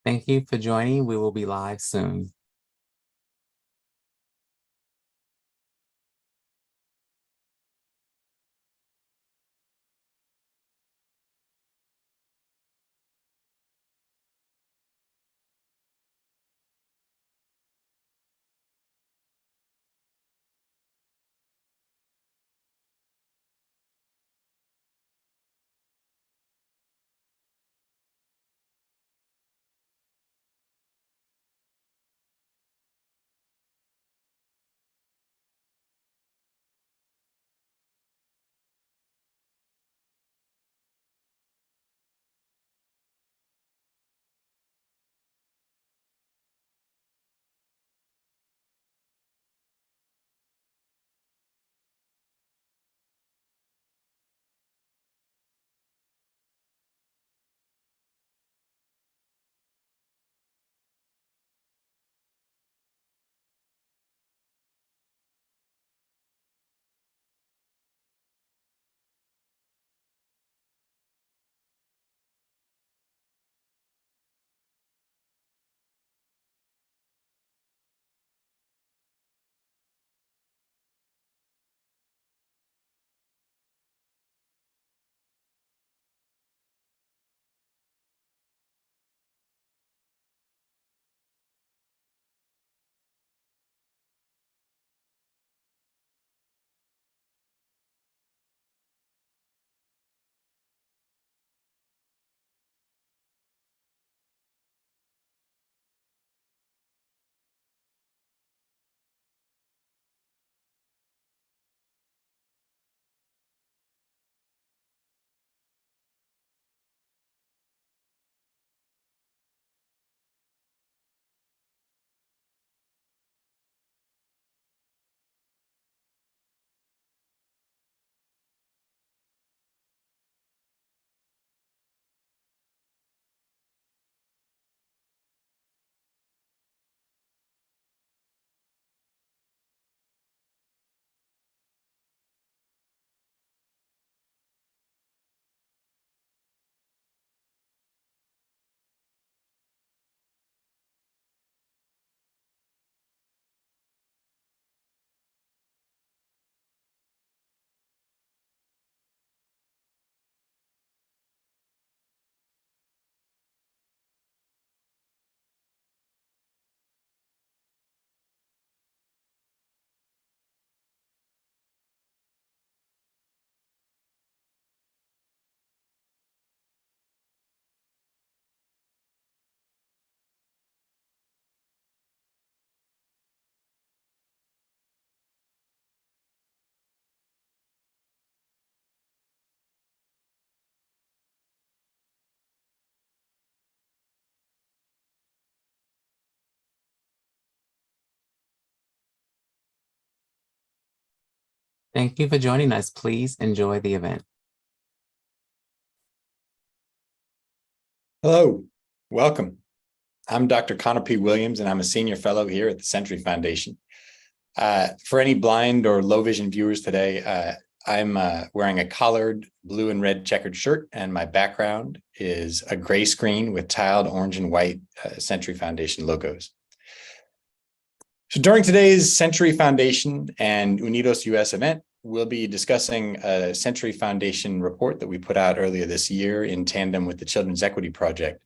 Thank you for joining. We will be live soon. Thank you for joining us. Please enjoy the event. Hello, welcome. I'm Dr. Connor P. Williams, and I'm a senior fellow here at the Century Foundation. For any blind or low vision viewers today, I'm wearing a collared blue and red checkered shirt, and my background is a gray screen with tiled orange and white Century Foundation logos. So during today's Century Foundation and UnidosUS event, we'll be discussing a Century Foundation report that we put out earlier this year in tandem with the Children's Equity Project.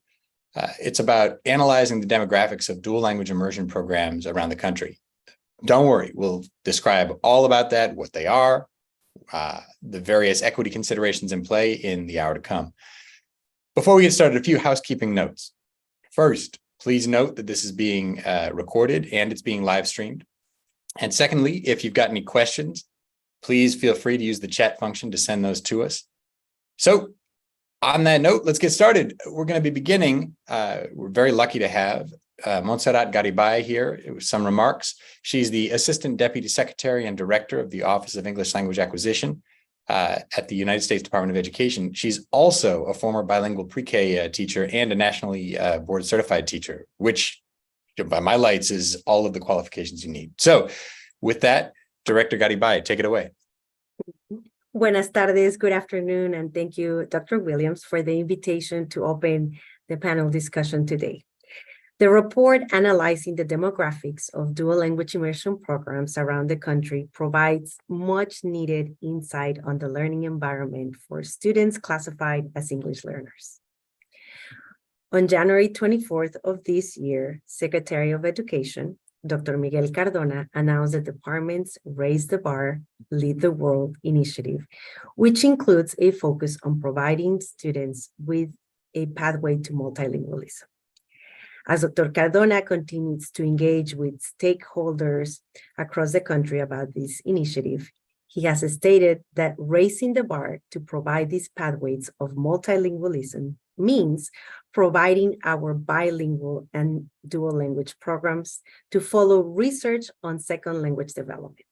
It's about analyzing the demographics of dual language immersion programs around the country. Don't worry, we'll describe all about that, what they are, the various equity considerations in play in the hour to come. Before we get started, a few housekeeping notes. First, please note that this is being recorded and it's being live streamed. And secondly, if you've got any questions, please feel free to use the chat function to send those to us. So on that note, let's get started. We're going to be beginning. We're very lucky to have Montserrat Garibay here with some remarks. She's the Assistant Deputy Secretary and Director of the Office of English Language Acquisition at the United States Department of Education. She's also a former bilingual pre-K teacher and a nationally board certified teacher, which by my lights is all of the qualifications you need. So with that, Director Garibay, take it away. Buenas tardes, good afternoon, and thank you, Dr. Williams, for the invitation to open the panel discussion today. The report analyzing the demographics of dual language immersion programs around the country provides much needed insight on the learning environment for students classified as English learners. On January 24th of this year, Secretary of Education, Dr. Miguel Cardona, announced the department's Raise the Bar, Lead the World initiative, which includes a focus on providing students with a pathway to multilingualism. As Dr. Cardona continues to engage with stakeholders across the country about this initiative, he has stated that raising the bar to provide these pathways of multilingualism means providing our bilingual and dual language programs to follow research on second language development.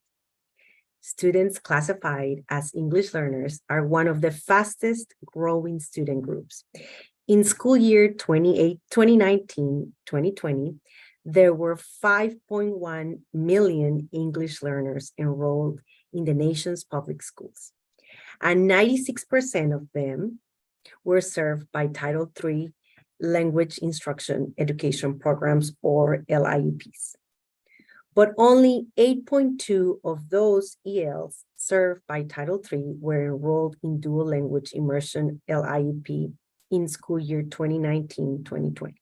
Students classified as English learners are one of the fastest growing student groups. In school year 2019-2020, there were 5.1 million English learners enrolled in the nation's public schools, and 96% of them were served by Title III language instruction education programs, or LIEPs. But only 8.2 of those ELs served by Title III were enrolled in dual language immersion LIEP in school year 2019-2020.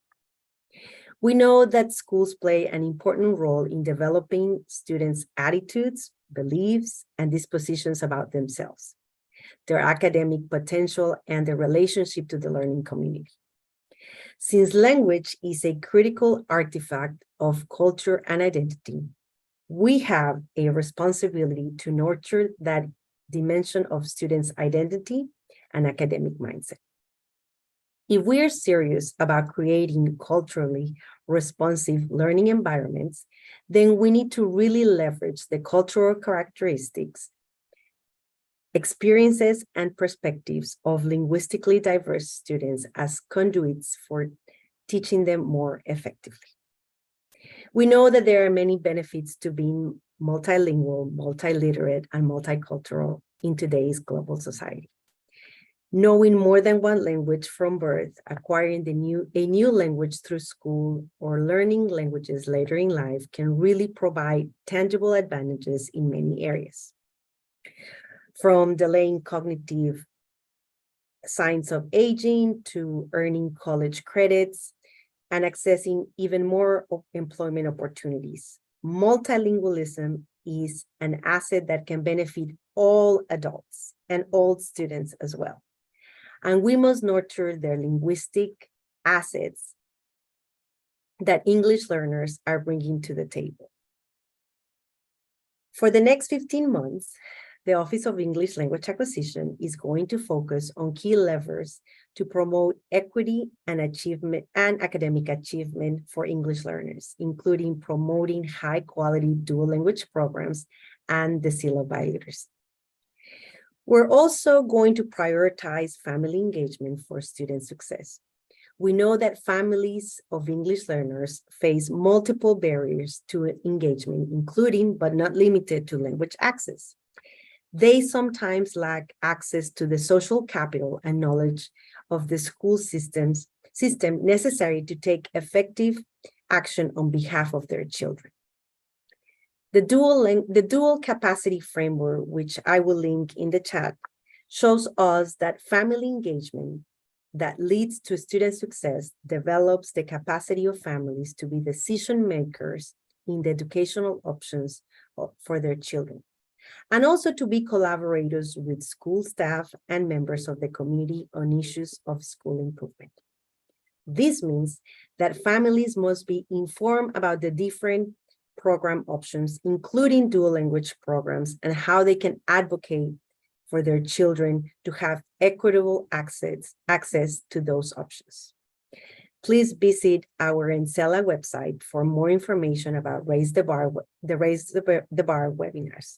We know that schools play an important role in developing students' attitudes, beliefs, and dispositions about themselves, their academic potential, and their relationship to the learning community. Since language is a critical artifact of culture and identity, we have a responsibility to nurture that dimension of students' identity and academic mindset. If we are serious about creating culturally responsive learning environments, then we need to really leverage the cultural characteristics, experiences, and perspectives of linguistically diverse students as conduits for teaching them more effectively. We know that there are many benefits to being multilingual, multiliterate, and multicultural in today's global society. Knowing more than one language from birth, acquiring a new language through school, or learning languages later in life can really provide tangible advantages in many areas. From delaying cognitive signs of aging to earning college credits and accessing even more employment opportunities. Multilingualism is an asset that can benefit all adults and all students as well. And we must nurture their linguistic assets that English learners are bringing to the table. For the next 15 months, the Office of English Language Acquisition is going to focus on key levers to promote equity and achievement and academic achievement for English learners, including promoting high-quality dual language programs and the seal of biliteracy. We're also going to prioritize family engagement for student success. We know that families of English learners face multiple barriers to engagement, including but not limited to language access. They sometimes lack access to the social capital and knowledge of the school system necessary to take effective action on behalf of their children. The dual capacity framework, which I will link in the chat, shows us that family engagement that leads to student success develops the capacity of families to be decision makers in the educational options for their children, and also to be collaborators with school staff and members of the community on issues of school improvement. This means that families must be informed about the different program options, including dual language programs, and how they can advocate for their children to have equitable access to those options. Please visit our Encela website for more information about the Raise the Bar webinars.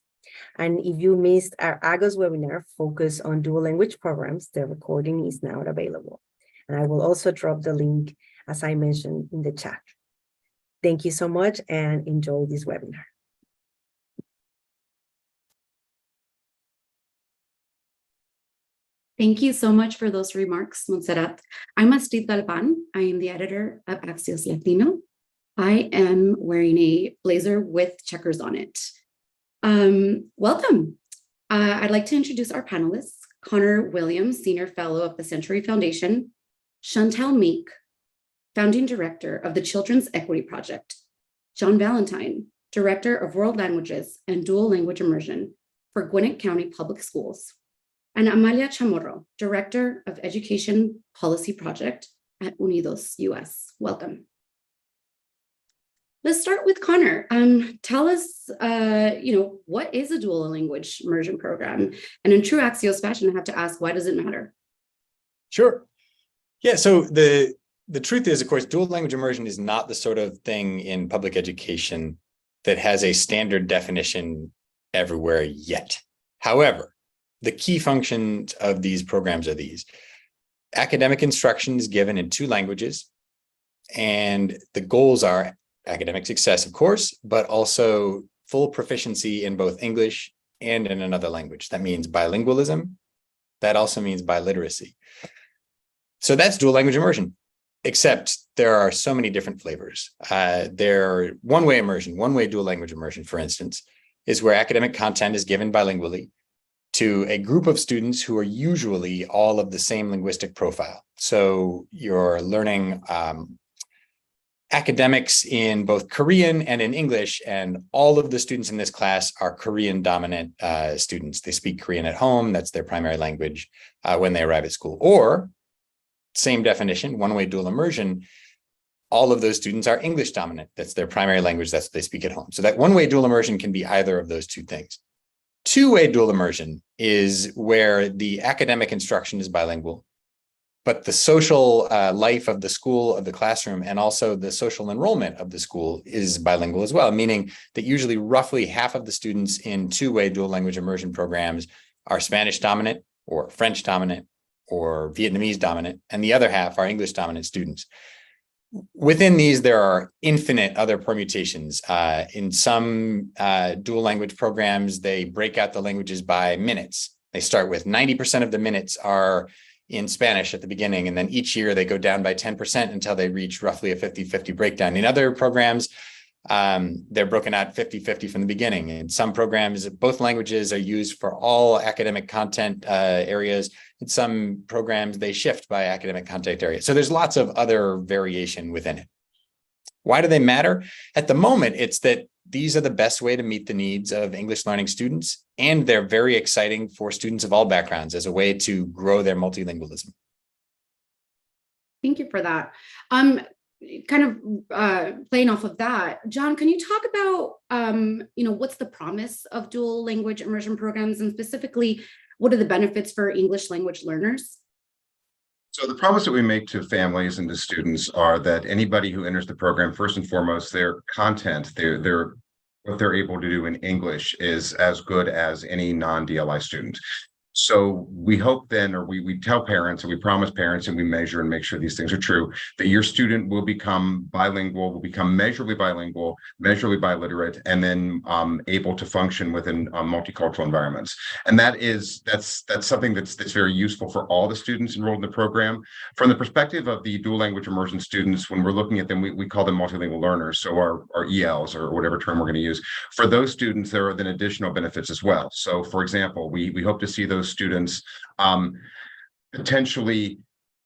And if you missed our August webinar focused on dual language programs, the recording is now available. And I will also drop the link, as I mentioned, in the chat. Thank you so much and enjoy this webinar. Thank you so much for those remarks, Montserrat. I'm Astrid Galvan. I am the editor of Axios Latino. I am wearing a blazer with checkers on it. Welcome. I'd like to introduce our panelists, Connor Williams, Senior Fellow of the Century Foundation, Chantal Meek, Founding Director of the Children's Equity Project, John Valentine, Director of World Languages and Dual Language Immersion for Gwinnett County Public Schools, and Amalia Chamorro, Director of Education Policy Project at UnidosUS. Welcome. Let's start with Connor. Tell us, what is a dual language immersion program? And in true Axios fashion, I have to ask, why does it matter? Sure. Yeah, so the truth is, of course, dual language immersion is not the sort of thing in public education that has a standard definition everywhere yet. However, the key functions of these programs are these. Academic instruction is given in 2 languages, and the goals are academic success, of course, but also full proficiency in both English and in another language. That means bilingualism. That also means biliteracy. So that's dual language immersion, except there are so many different flavors. One-way immersion, one-way dual language immersion, for instance, is where academic content is given bilingually to a group of students who are usually all of the same linguistic profile. So you're learning academics in both Korean and in English, and all of the students in this class are Korean dominant students. They speak Korean at home. That's their primary language when they arrive at school. Or, same definition, one-way dual immersion, all of those students are English dominant. That's their primary language. That's what they speak at home. So that one-way dual immersion can be either of those 2 things. Two-way dual immersion is where the academic instruction is bilingual, but the social life of the school, of the classroom, and also the social enrollment of the school is bilingual as well, meaning that usually roughly half of the students in two-way dual language immersion programs are Spanish dominant or French dominant or Vietnamese dominant, and the other half are English dominant students. Within these, there are infinite other permutations. In some dual language programs, they break out the languages by minutes. They start with 90% of the minutes are in Spanish at the beginning, and then each year they go down by 10% until they reach roughly a 50-50 breakdown. In other programs, they're broken out 50-50 from the beginning. In some programs, both languages are used for all academic content areas. In some programs, they shift by academic content area. So there's lots of other variation within it. Why do they matter? At the moment, it's that these are the best way to meet the needs of English learning students, and they're very exciting for students of all backgrounds as a way to grow their multilingualism. Thank you for that. Kind of playing off of that, John, can you talk about, what's the promise of dual language immersion programs, and specifically, what are the benefits for English language learners? So the promise that we make to families and to students are that anybody who enters the program, first and foremost, their content, what they're able to do in English is as good as any non-DLI student. So we hope then, or we tell parents, and we promise parents, and we measure and make sure these things are true, that your student will become bilingual, will become measurably bilingual, measurably biliterate, and then able to function within multicultural environments. And that's something that's very useful for all the students enrolled in the program. From the perspective of the dual language immersion students, when we're looking at them, we call them multilingual learners, so our ELs, or whatever term we're going to use. For those students, there are then additional benefits as well. So for example, we hope to see those students potentially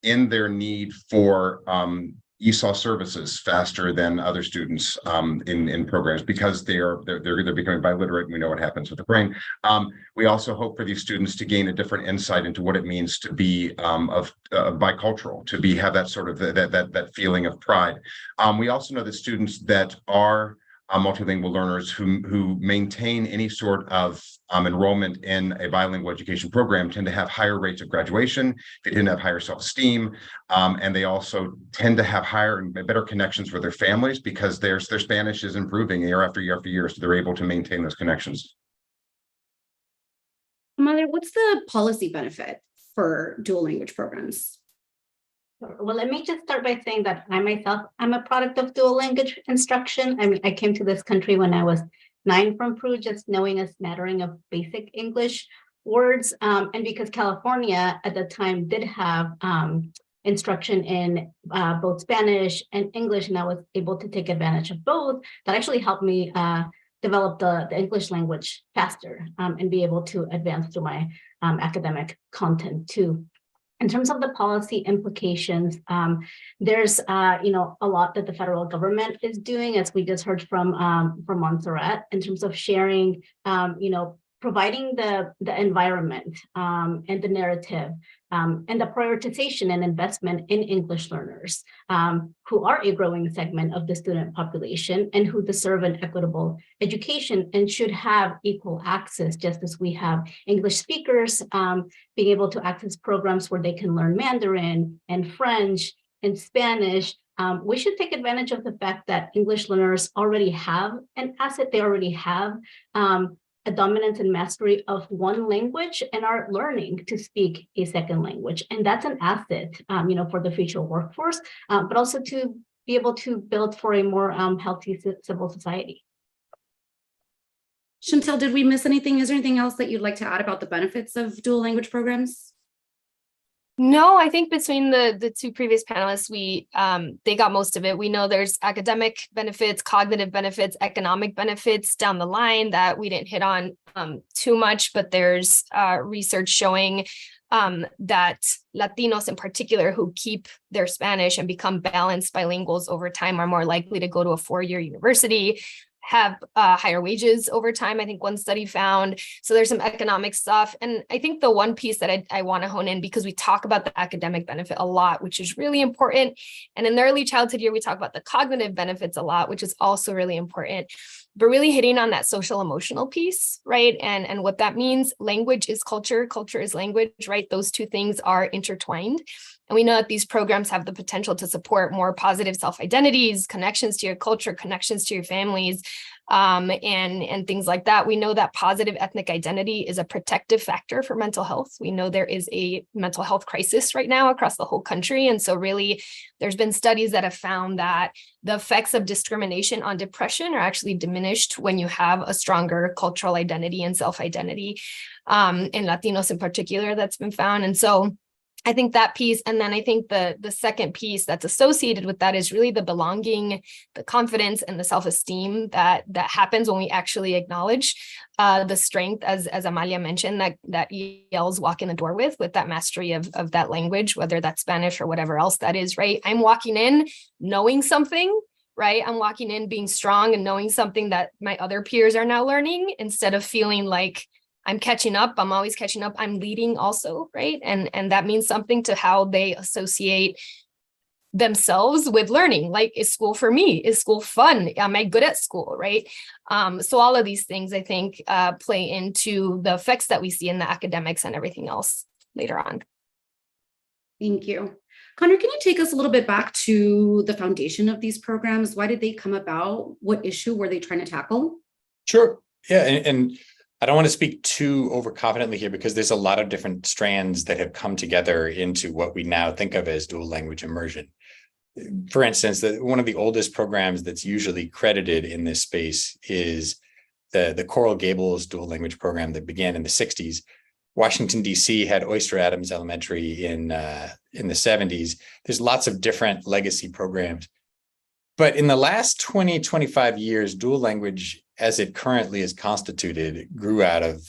in their need for ESOL services faster than other students in programs, because they're becoming biliterate, and we know what happens with the brain. We also hope for these students to gain a different insight into what it means to be bicultural, to have that sort of that feeling of pride. We also know that students that are multilingual learners who maintain any sort of enrollment in a bilingual education program tend to have higher rates of graduation. They tend to have higher self-esteem, and they also tend to have higher and better connections with their families, because their Spanish is improving year after year after year, so they're able to maintain those connections. Amalia, what's the policy benefit for dual language programs? Well, let me just start by saying that I myself, I'm a product of dual language instruction. I mean, I came to this country when I was 9 from Peru, just knowing a smattering of basic English. words. And because California at the time did have instruction in both Spanish and English, and I was able to take advantage of both, that actually helped me develop the English language faster and be able to advance through my academic content too. In terms of the policy implications, there's a lot that the federal government is doing, as we just heard from Montserrat, in terms of sharing, providing the environment and the narrative and the prioritization and investment in English learners who are a growing segment of the student population and who deserve an equitable education and should have equal access, just as we have English speakers being able to access programs where they can learn Mandarin and French and Spanish. We should take advantage of the fact that English learners already have an asset. They already have a dominance and mastery of one language and are learning to speak a second language. And that's an asset, for the future workforce, but also to be able to build for a more healthy civil society. Chantel, did we miss anything? Is there anything else that you'd like to add about the benefits of dual language programs? No, I think between the two previous panelists, they got most of it. We know there's academic benefits, cognitive benefits, economic benefits down the line that we didn't hit on too much, but there's research showing that Latinos in particular who keep their Spanish and become balanced bilinguals over time are more likely to go to a 4-year university, have higher wages over time, I think one study found. So there's some economic stuff. And I think the one piece that I want to hone in, because we talk about the academic benefit a lot, which is really important. And in the early childhood year, we talk about the cognitive benefits a lot, which is also really important. But really hitting on that social emotional piece, right? And what that means, language is culture, culture is language, right? Those two things are intertwined. And we know that these programs have the potential to support more positive self-identities, connections to your culture, connections to your families, and things like that. We know that positive ethnic identity is a protective factor for mental health. We know there is a mental health crisis right now across the whole country. And so really, there's been studies that have found that the effects of discrimination on depression are actually diminished when you have a stronger cultural identity and self-identity, in Latinos in particular, that's been found. And so I think that piece, and then I think the second piece that's associated with that is really the belonging, the confidence, and the self-esteem that happens when we actually acknowledge the strength, as Amalia mentioned, that ELs walk in the door with that mastery of that language, whether that's Spanish or whatever else that is, right? I'm walking in knowing something, right? I'm walking in being strong and knowing something that my other peers are now learning, instead of feeling like I'm catching up. I'm always catching up. I'm leading also, right? And that means something to how they associate themselves with learning. Like, is school for me? Is school fun? Am I good at school, right? So all of these things, I think, play into the effects that we see in the academics and everything else later on. Thank you. Connor, can you take us a little bit back to the foundation of these programs? Why did they come about? What issue were they trying to tackle? Sure. Yeah. And I don't want to speak too overconfidently here, because there's a lot of different strands that have come together into what we now think of as dual language immersion. For instance, one of the oldest programs that's usually credited in this space is the Coral Gables dual language program that began in the 60s. Washington, D.C. had Oyster Adams Elementary in the 70s. There's lots of different legacy programs. But in the last 20, 25 years, dual language, as it currently is constituted, grew out of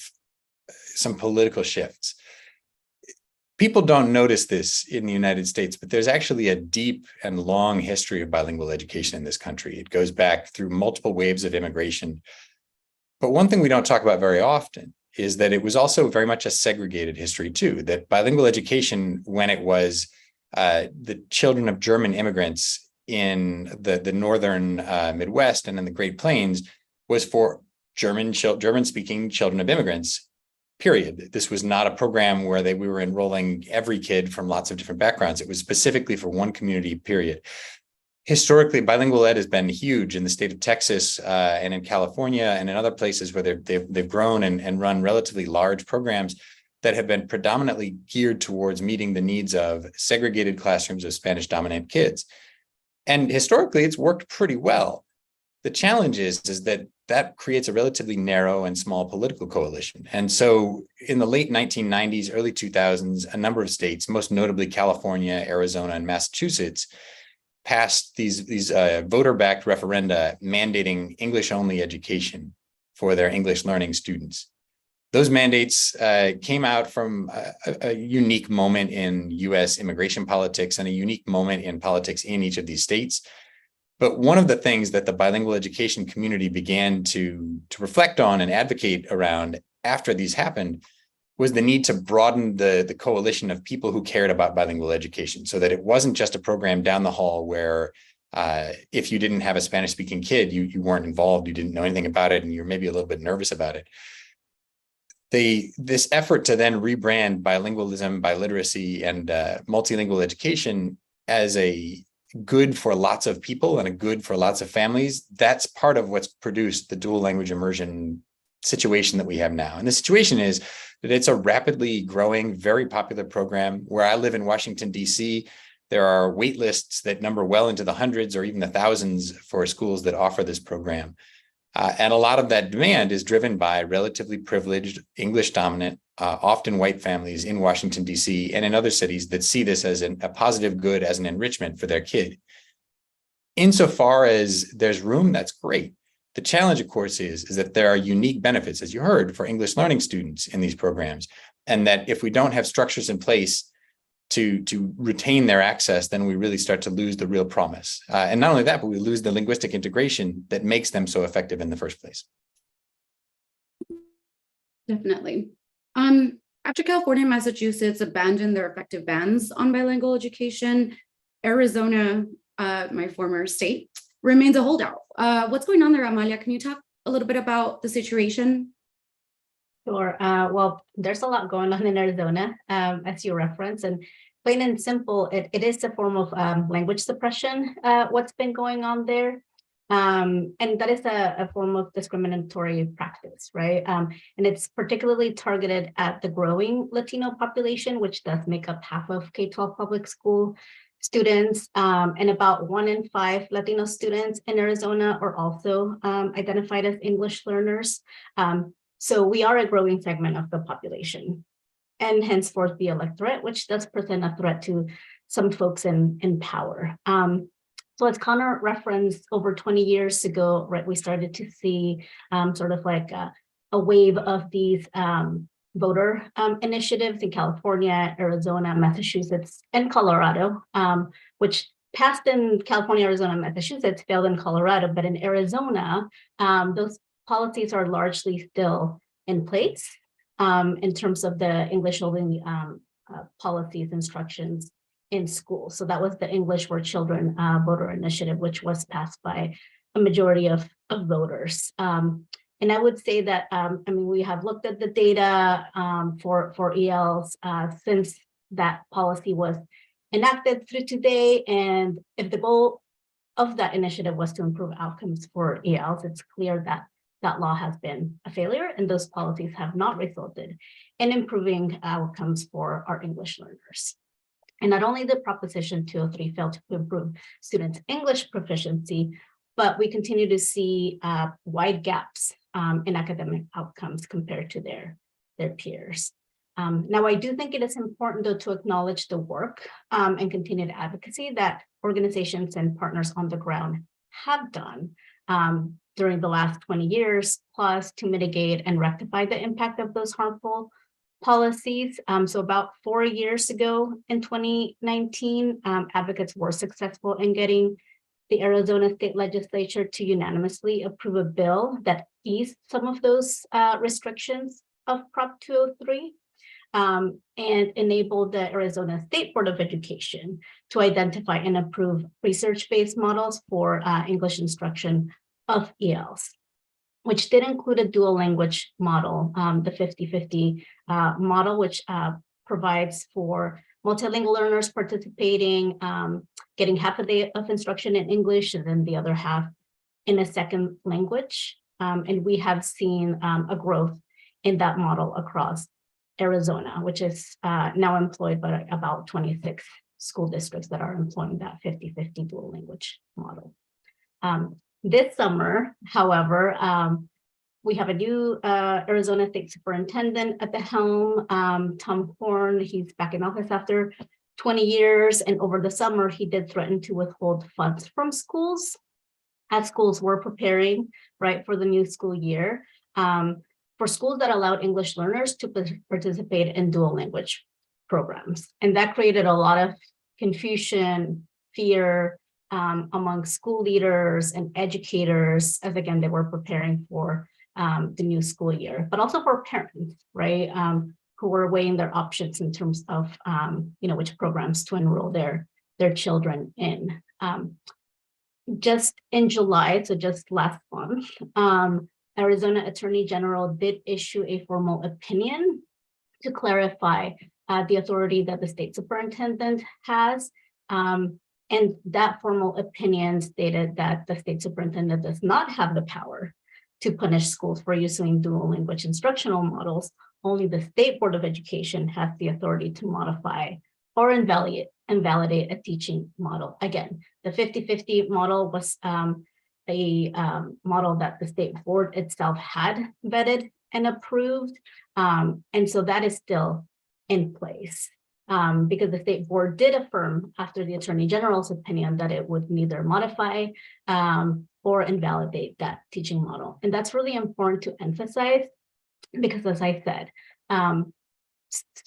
some political shifts. People don't notice this in the United States, but there's actually a deep and long history of bilingual education in this country. It goes back through multiple waves of immigration. But one thing we don't talk about very often is that it was also very much a segregated history too, that bilingual education, when it was the children of German immigrants in the northern Midwest and in the Great Plains, was for German-speaking children of immigrants, period. This was not a program where we were enrolling every kid from lots of different backgrounds. It was specifically for one community, period. Historically, bilingual ed has been huge in the state of Texas and in California and in other places where they've grown and run relatively large programs that have been predominantly geared towards meeting the needs of segregated classrooms of Spanish-dominant kids. And historically, it's worked pretty well. The challenge is that creates a relatively narrow and small political coalition. And so in the late 1990s, early 2000s, a number of states, most notably California, Arizona, and Massachusetts, passed these voter-backed referenda mandating English-only education for their English learning students. Those mandates came out from a unique moment in US immigration politics and a unique moment in politics in each of these states. But one of the things that the bilingual education community began to reflect on and advocate around after these happened was the need to broaden the coalition of people who cared about bilingual education, so that it wasn't just a program down the hall where if you didn't have a Spanish-speaking kid, you weren't involved, you didn't know anything about it, and you're maybe a little bit nervous about it. This effort to then rebrand bilingualism, biliteracy, and multilingual education as a good for lots of people and a good for lots of families, that's part of what's produced the dual language immersion situation that we have now. And the situation is that it's a rapidly growing, very popular program. Where I live in Washington, D.C., there are wait lists that number well into the hundreds or even the thousands for schools that offer this program. And a lot of that demand is driven by relatively privileged, English-dominant, often white families in Washington, D.C. and in other cities that see this as a positive good, as an enrichment for their kid. Insofar as there's room, that's great. The challenge, of course, is that there are unique benefits, as you heard, for English learning students in these programs, and that if we don't have structures in place to retain their access, then we really start to lose the real promise. And not only that, but we lose the linguistic integration that makes them so effective in the first place. Definitely. After California and Massachusetts abandoned their effective bans on bilingual education, Arizona, my former state, remains a holdout. What's going on there, Amalia? Can you talk a little bit about the situation? Sure. Well, there's a lot going on in Arizona, as you referenced, and plain and simple, it is a form of language suppression, what's been going on there. And that is a form of discriminatory practice, right? And it's particularly targeted at the growing Latino population, which does make up half of K-12 public school students, and about 1 in 5 Latino students in Arizona are also identified as English learners. So we are a growing segment of the population, and henceforth the electorate, which does present a threat to some folks in power. So as Connor referenced, over 20 years ago, right, we started to see sort of like a wave of these voter initiatives in California, Arizona, Massachusetts, and Colorado, which passed in California, Arizona, Massachusetts, failed in Colorado, but in Arizona, those policies are largely still in place in terms of the English-only policies, instructions in school. So that was the English for Children voter initiative, which was passed by a majority of voters. And I would say that, I mean, we have looked at the data for ELs since that policy was enacted through today. And if the goal of that initiative was to improve outcomes for ELs, it's clear that that law has been a failure and those policies have not resulted in improving outcomes for our English learners. And not only did Proposition 203 fail to improve students' English proficiency, but we continue to see wide gaps in academic outcomes compared to their peers. Now, I do think it is important, though, to acknowledge the work and continued advocacy that organizations and partners on the ground have done during the last 20 years plus to mitigate and rectify the impact of those harmful policies. So about 4 years ago in 2019, advocates were successful in getting the Arizona State Legislature to unanimously approve a bill that eased some of those restrictions of Prop 203 and enabled the Arizona State Board of Education to identify and approve research-based models for English instruction of ELs, which did include a dual language model, the 50-50 model, which provides for multilingual learners participating, getting half a day of instruction in English and then the other half in a second language. And we have seen a growth in that model across Arizona, which is now employed by about 26 school districts that are employing that 50-50 dual language model. This summer, however, we have a new Arizona State Superintendent at the helm, Tom Horn. He's back in office after 20 years. And over the summer, he did threaten to withhold funds from schools as schools were preparing, right, for the new school year, for schools that allowed English learners to participate in dual language programs. And that created a lot of confusion, fear among school leaders and educators, as again, they were preparing for the new school year, but also for parents, right, who were weighing their options in terms of, which programs to enroll their children in. Just in July, so just last month, Arizona Attorney General did issue a formal opinion to clarify the authority that the state superintendent has. And that formal opinion stated that the state superintendent does not have the power to punish schools for using dual language instructional models. Only the State Board of Education has the authority to modify or invalidate a teaching model. Again, the 50-50 model was a model that the state board itself had vetted and approved. And so that is still in place because the state board did affirm after the Attorney General's opinion that it would neither modify or invalidate that teaching model. And that's really important to emphasize because, as I said,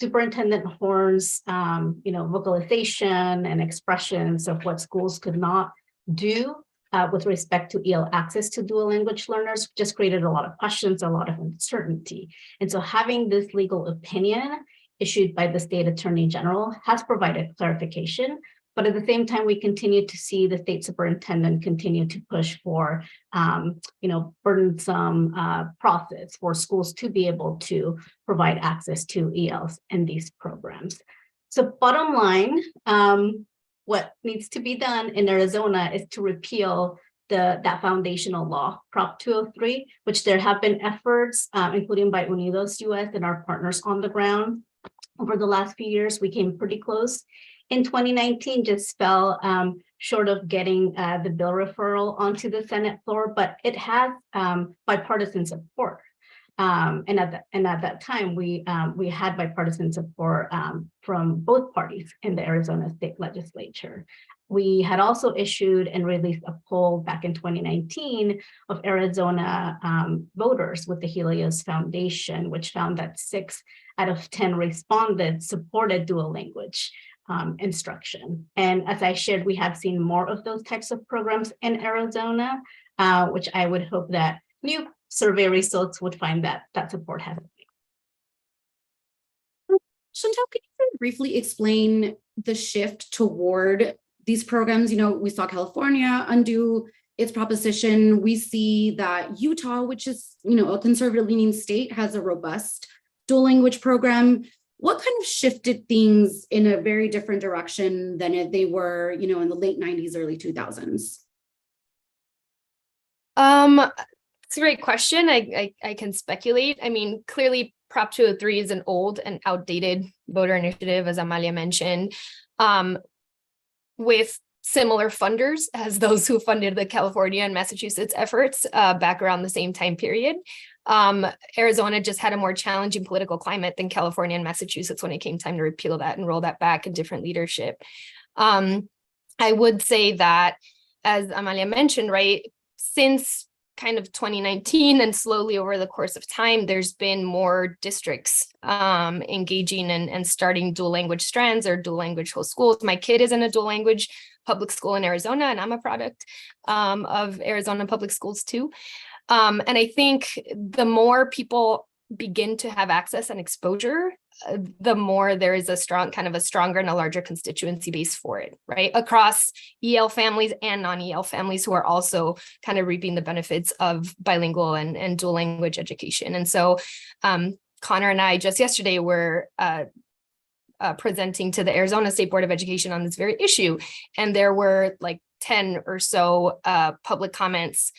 Superintendent Horn's vocalization and expressions of what schools could not do with respect to EL access to dual language learners just created a lot of questions, a lot of uncertainty. And so having this legal opinion issued by the state attorney general has provided clarification. But at the same time, we continue to see the state superintendent continue to push for, burdensome process for schools to be able to provide access to ELs in these programs. So bottom line, what needs to be done in Arizona is to repeal that foundational law, Prop 203, which there have been efforts, including by UnidosUS and our partners on the ground. Over the last few years, we came pretty close. In 2019, just fell short of getting the bill referral onto the Senate floor, but it has bipartisan support. And at that time, we had bipartisan support from both parties in the Arizona state legislature. We had also issued and released a poll back in 2019 of Arizona voters with the Helios Foundation, which found that 6 out of 10 respondents supported dual language instruction. And as I shared, we have seen more of those types of programs in Arizona, which I would hope that new survey results would find that support has. Chantal, could you briefly explain the shift toward these programs? We saw California undo its proposition. We see that Utah, which is, a conservative leaning state, has a robust dual language program. What kind of shifted things in a very different direction than if they were, in the late 90s, early 2000s? It's a great question. I can speculate. I mean, clearly Prop 203 is an old and outdated voter initiative, as Amalia mentioned, with similar funders as those who funded the California and Massachusetts efforts back around the same time period. Arizona just had a more challenging political climate than California and Massachusetts when it came time to repeal that and roll that back in different leadership. I would say that, as Amalia mentioned, right, since kind of 2019 and slowly over the course of time, there's been more districts engaging and starting dual language strands or dual language whole schools. My kid is in a dual language public school in Arizona, and I'm a product of Arizona public schools too. And I think the more people begin to have access and exposure, the more there is a stronger and a larger constituency base for it, right? Across EL families and non-EL families who are also kind of reaping the benefits of bilingual and dual language education. And so Connor and I just yesterday were presenting to the Arizona State Board of Education on this very issue. And there were like 10 or so public comments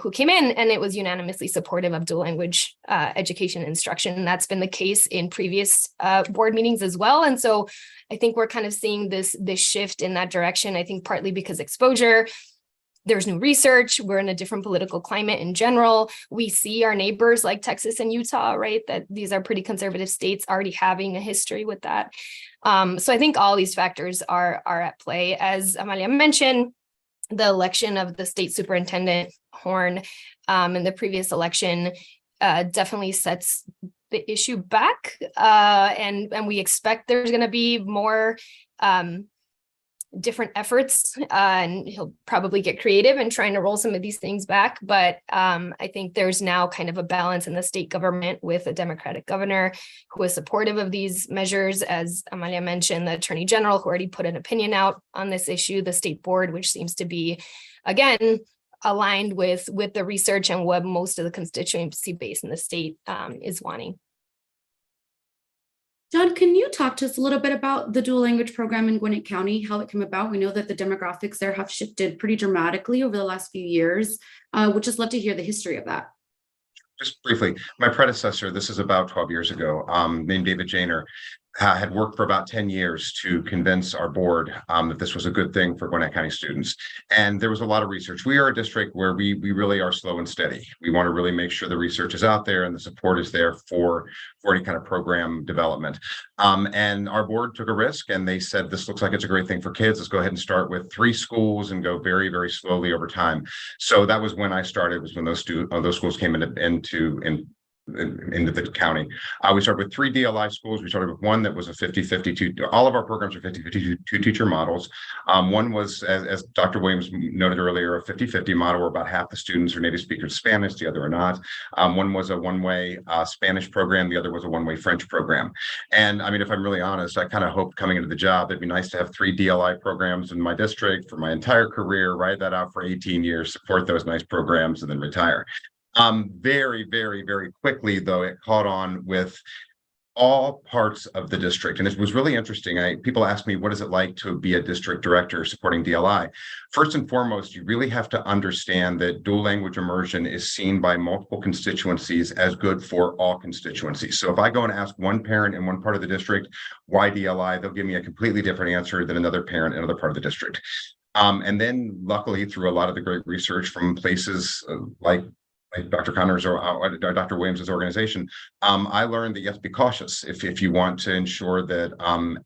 who came in, and it was unanimously supportive of dual language education and instruction. And that's been the case in previous board meetings as well. And so I think we're kind of seeing this shift in that direction. I think partly because exposure, there's new research. We're in a different political climate in general. We see our neighbors like Texas and Utah, right? That these are pretty conservative states already having a history with that. So I think all these factors are at play. As Amalia mentioned, the election of the state superintendent, Horn, in the previous election definitely sets the issue back. And we expect there's going to be more different efforts, and he'll probably get creative in trying to roll some of these things back. But I think there's now kind of a balance in the state government with a Democratic governor who is supportive of these measures. As Amalia mentioned, the Attorney General, who already put an opinion out on this issue, the state board, which seems to be, again, aligned with the research and what most of the constituency base in the state is wanting. John, can you talk to us a little bit about the dual language program in Gwinnett County, how it came about? We know that the demographics there have shifted pretty dramatically over the last few years. Would just love to hear the history of that. Just briefly, my predecessor, this is about 12 years ago, named David Janer, had worked for about 10 years to convince our board that this was a good thing for Gwinnett County students. And there was a lot of research. We are a district where we really are slow and steady. We want to really make sure the research is out there and the support is there for any kind of program development. And our board took a risk and they said, this looks like it's a great thing for kids. Let's go ahead and start with 3 schools and go very, very slowly over time. So that was when I started, was when those schools came into the county. We started with 3 DLI schools. We started with one that was a 50-52. All of our programs are 50-52 teacher models. One was, as Dr. Williams noted earlier, a 50-50 model where about half the students are native speakers of Spanish, the other are not. One was a one-way Spanish program. The other was a one-way French program. And I mean, if I'm really honest, I kind of hoped coming into the job, it'd be nice to have 3 DLI programs in my district for my entire career, ride that out for 18 years, support those nice programs, and then retire. Very, very, very quickly, though, it caught on with all parts of the district. And it was really interesting. People ask me, what is it like to be a district director supporting DLI? First and foremost, you really have to understand that dual language immersion is seen by multiple constituencies as good for all constituencies. So if I go and ask one parent in one part of the district, why DLI, they'll give me a completely different answer than another parent in another part of the district. And then luckily, through a lot of the great research from places like Dr. Connor's or Dr. Williams' organization, I learned that you have to be cautious if you want to ensure that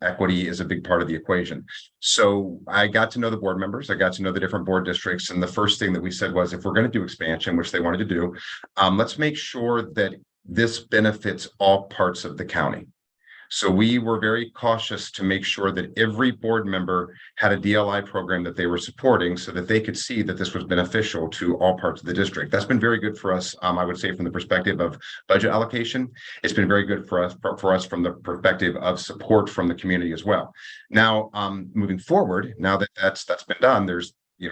equity is a big part of the equation. So I got to know the board members, I got to know the different board districts, and the first thing that we said was, if we're going to do expansion, which they wanted to do, let's make sure that this benefits all parts of the county. So we were very cautious to make sure that every board member had a DLI program that they were supporting so that they could see that this was beneficial to all parts of the district. That's been very good for us, I would say, from the perspective of budget allocation. It's been very good for us from the perspective of support from the community as well. Now, moving forward, now that that's been done,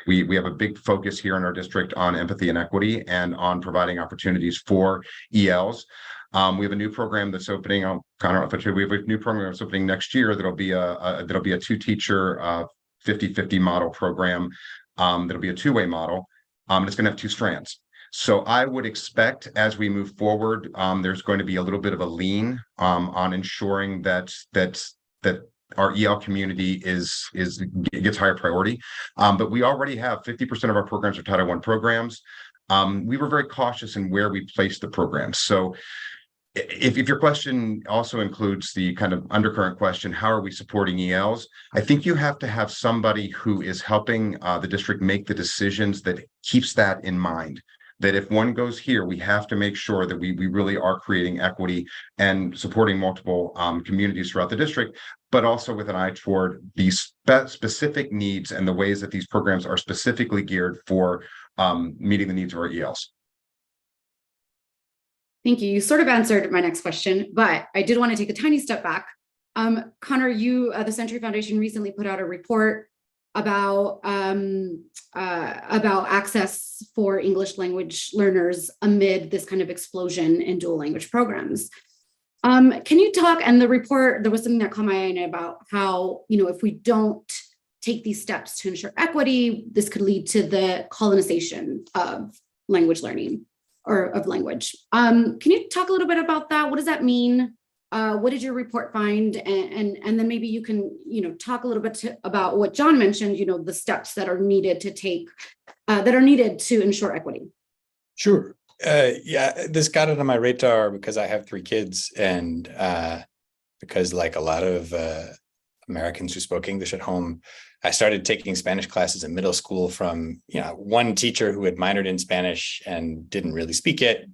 we have a big focus here in our district on empathy and equity and on providing opportunities for ELs. We have a new program that's opening. We have a new program that's opening next year. That'll be a 2-teacher 50-50 model program. That'll be a 2-way model. And it's going to have 2 strands. So I would expect as we move forward, there's going to be a little bit of a lean on ensuring that our EL community gets higher priority. But we already have 50% of our programs are Title I programs. We were very cautious in where we placed the programs. So if your question also includes the kind of undercurrent question, how are we supporting ELs? I think you have to have somebody who is helping the district make the decisions that keeps that in mind. That if one goes here, we have to make sure that we really are creating equity and supporting multiple communities throughout the district, but also with an eye toward these specific needs and the ways that these programs are specifically geared for meeting the needs of our ELs. Thank you. You sort of answered my next question, but I did want to take a tiny step back. Connor, the Century Foundation recently put out a report about access for English language learners amid this kind of explosion in dual language programs. Can you talk, and the report, there was something that caught my eye about how, if we don't take these steps to ensure equity, this could lead to the colonization of language learning or of language. Can you talk a little bit about that? What does that mean? what did your report find? And then maybe you can, talk a little bit about what John mentioned, the steps that are needed to take, that are needed to ensure equity. Sure. Yeah, this got it on my radar because I have 3 kids, and because like a lot of Americans who spoke English at home, I started taking Spanish classes in middle school from one teacher who had minored in Spanish and didn't really speak it.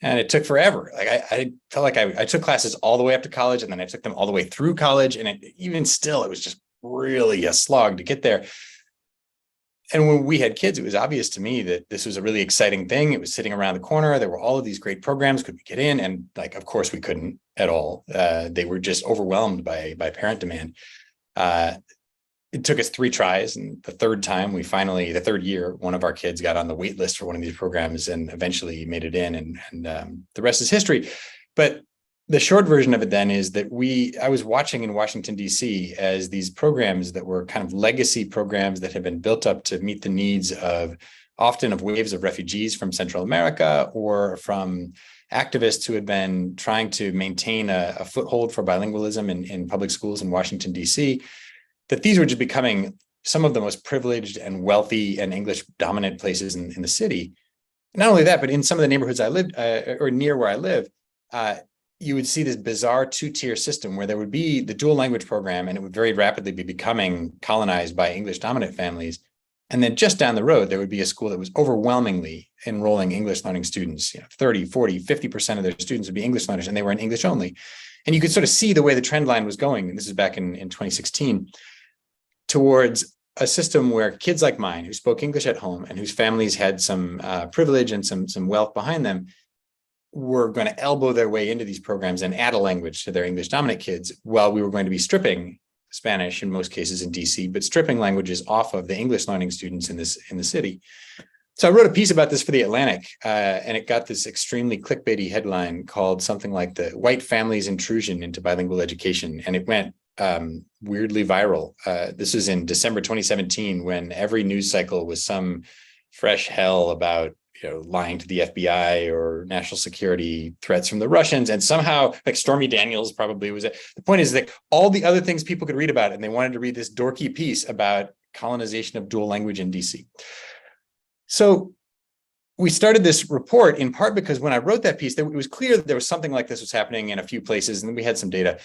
And it took forever. Like I felt like I took classes all the way up to college, and then I took them all the way through college. And even still, it was just really a slog to get there. And when we had kids, it was obvious to me that this was a really exciting thing. It was sitting around the corner. There were all of these great programs. Could we get in? And like, of course, we couldn't at all. They were just overwhelmed by parent demand. It took us 3 tries. And the third time, the 3rd year, one of our kids got on the wait list for one of these programs and eventually made it in. And the rest is history. But the short version of it then is that I was watching in Washington, D.C. as these programs that were kind of legacy programs that had been built up to meet the needs of waves of refugees from Central America or from activists who had been trying to maintain a foothold for bilingualism in public schools in Washington, D.C., that these were just becoming some of the most privileged and wealthy and English dominant places in the city. Not only that, but in some of the neighborhoods I lived or near where I live, you would see this bizarre 2-tier system where there would be the dual language program, and it would very rapidly be becoming colonized by English dominant families. And then just down the road, there would be a school that was overwhelmingly enrolling English learning students. 30, 40, 50% of their students would be English learners, and they were in English only. And you could sort of see the way the trend line was going. And this is back in 2016, towards a system where kids like mine who spoke English at home and whose families had some privilege and some wealth behind them were going to elbow their way into these programs and add a language to their English dominant kids, while we were going to be stripping Spanish in most cases in DC, but stripping languages off of the English learning students in the city. So I wrote a piece about this for The Atlantic, and it got this extremely clickbaity headline called something like "The White Family's Intrusion into Bilingual Education," and it went weirdly viral. This was in December 2017, when every news cycle was some fresh hell about lying to the FBI or national security threats from the Russians. And somehow, like Stormy Daniels probably was it. The point is that all the other things people could read about, and they wanted to read this dorky piece about colonization of dual language in DC. So we started this report in part because when I wrote that piece, it was clear that there was something like this was happening in a few places, and then we had some data.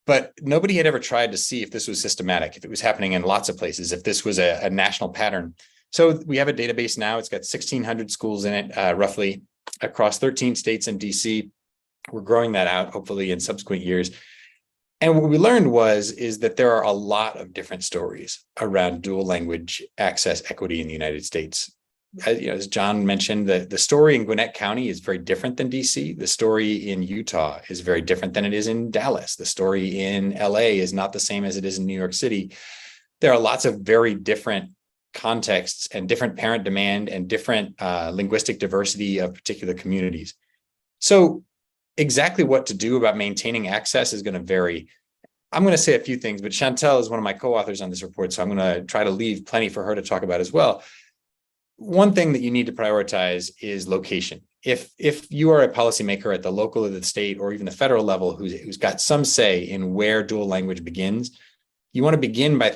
But nobody had ever tried to see if this was systematic, if it was happening in lots of places, if this was a national pattern. So we have a database now. It's got 1,600 schools in it, roughly across 13 states and DC. We're growing that out, hopefully, in subsequent years. And what we learned is that there are a lot of different stories around dual language access equity in the United States. As John mentioned, the story in Gwinnett County is very different than DC. The story in Utah is very different than it is in Dallas. The story in LA is not the same as it is in New York City. There are lots of very different contexts and different parent demand and different linguistic diversity of particular communities. So exactly what to do about maintaining access is going to vary. I'm going to say a few things, but Chantel is one of my co-authors on this report, so I'm going to try to leave plenty for her to talk about as well. One thing that you need to prioritize is location. If you are a policymaker at the local or the state or even the federal level who's got some say in where dual language begins, you want to begin by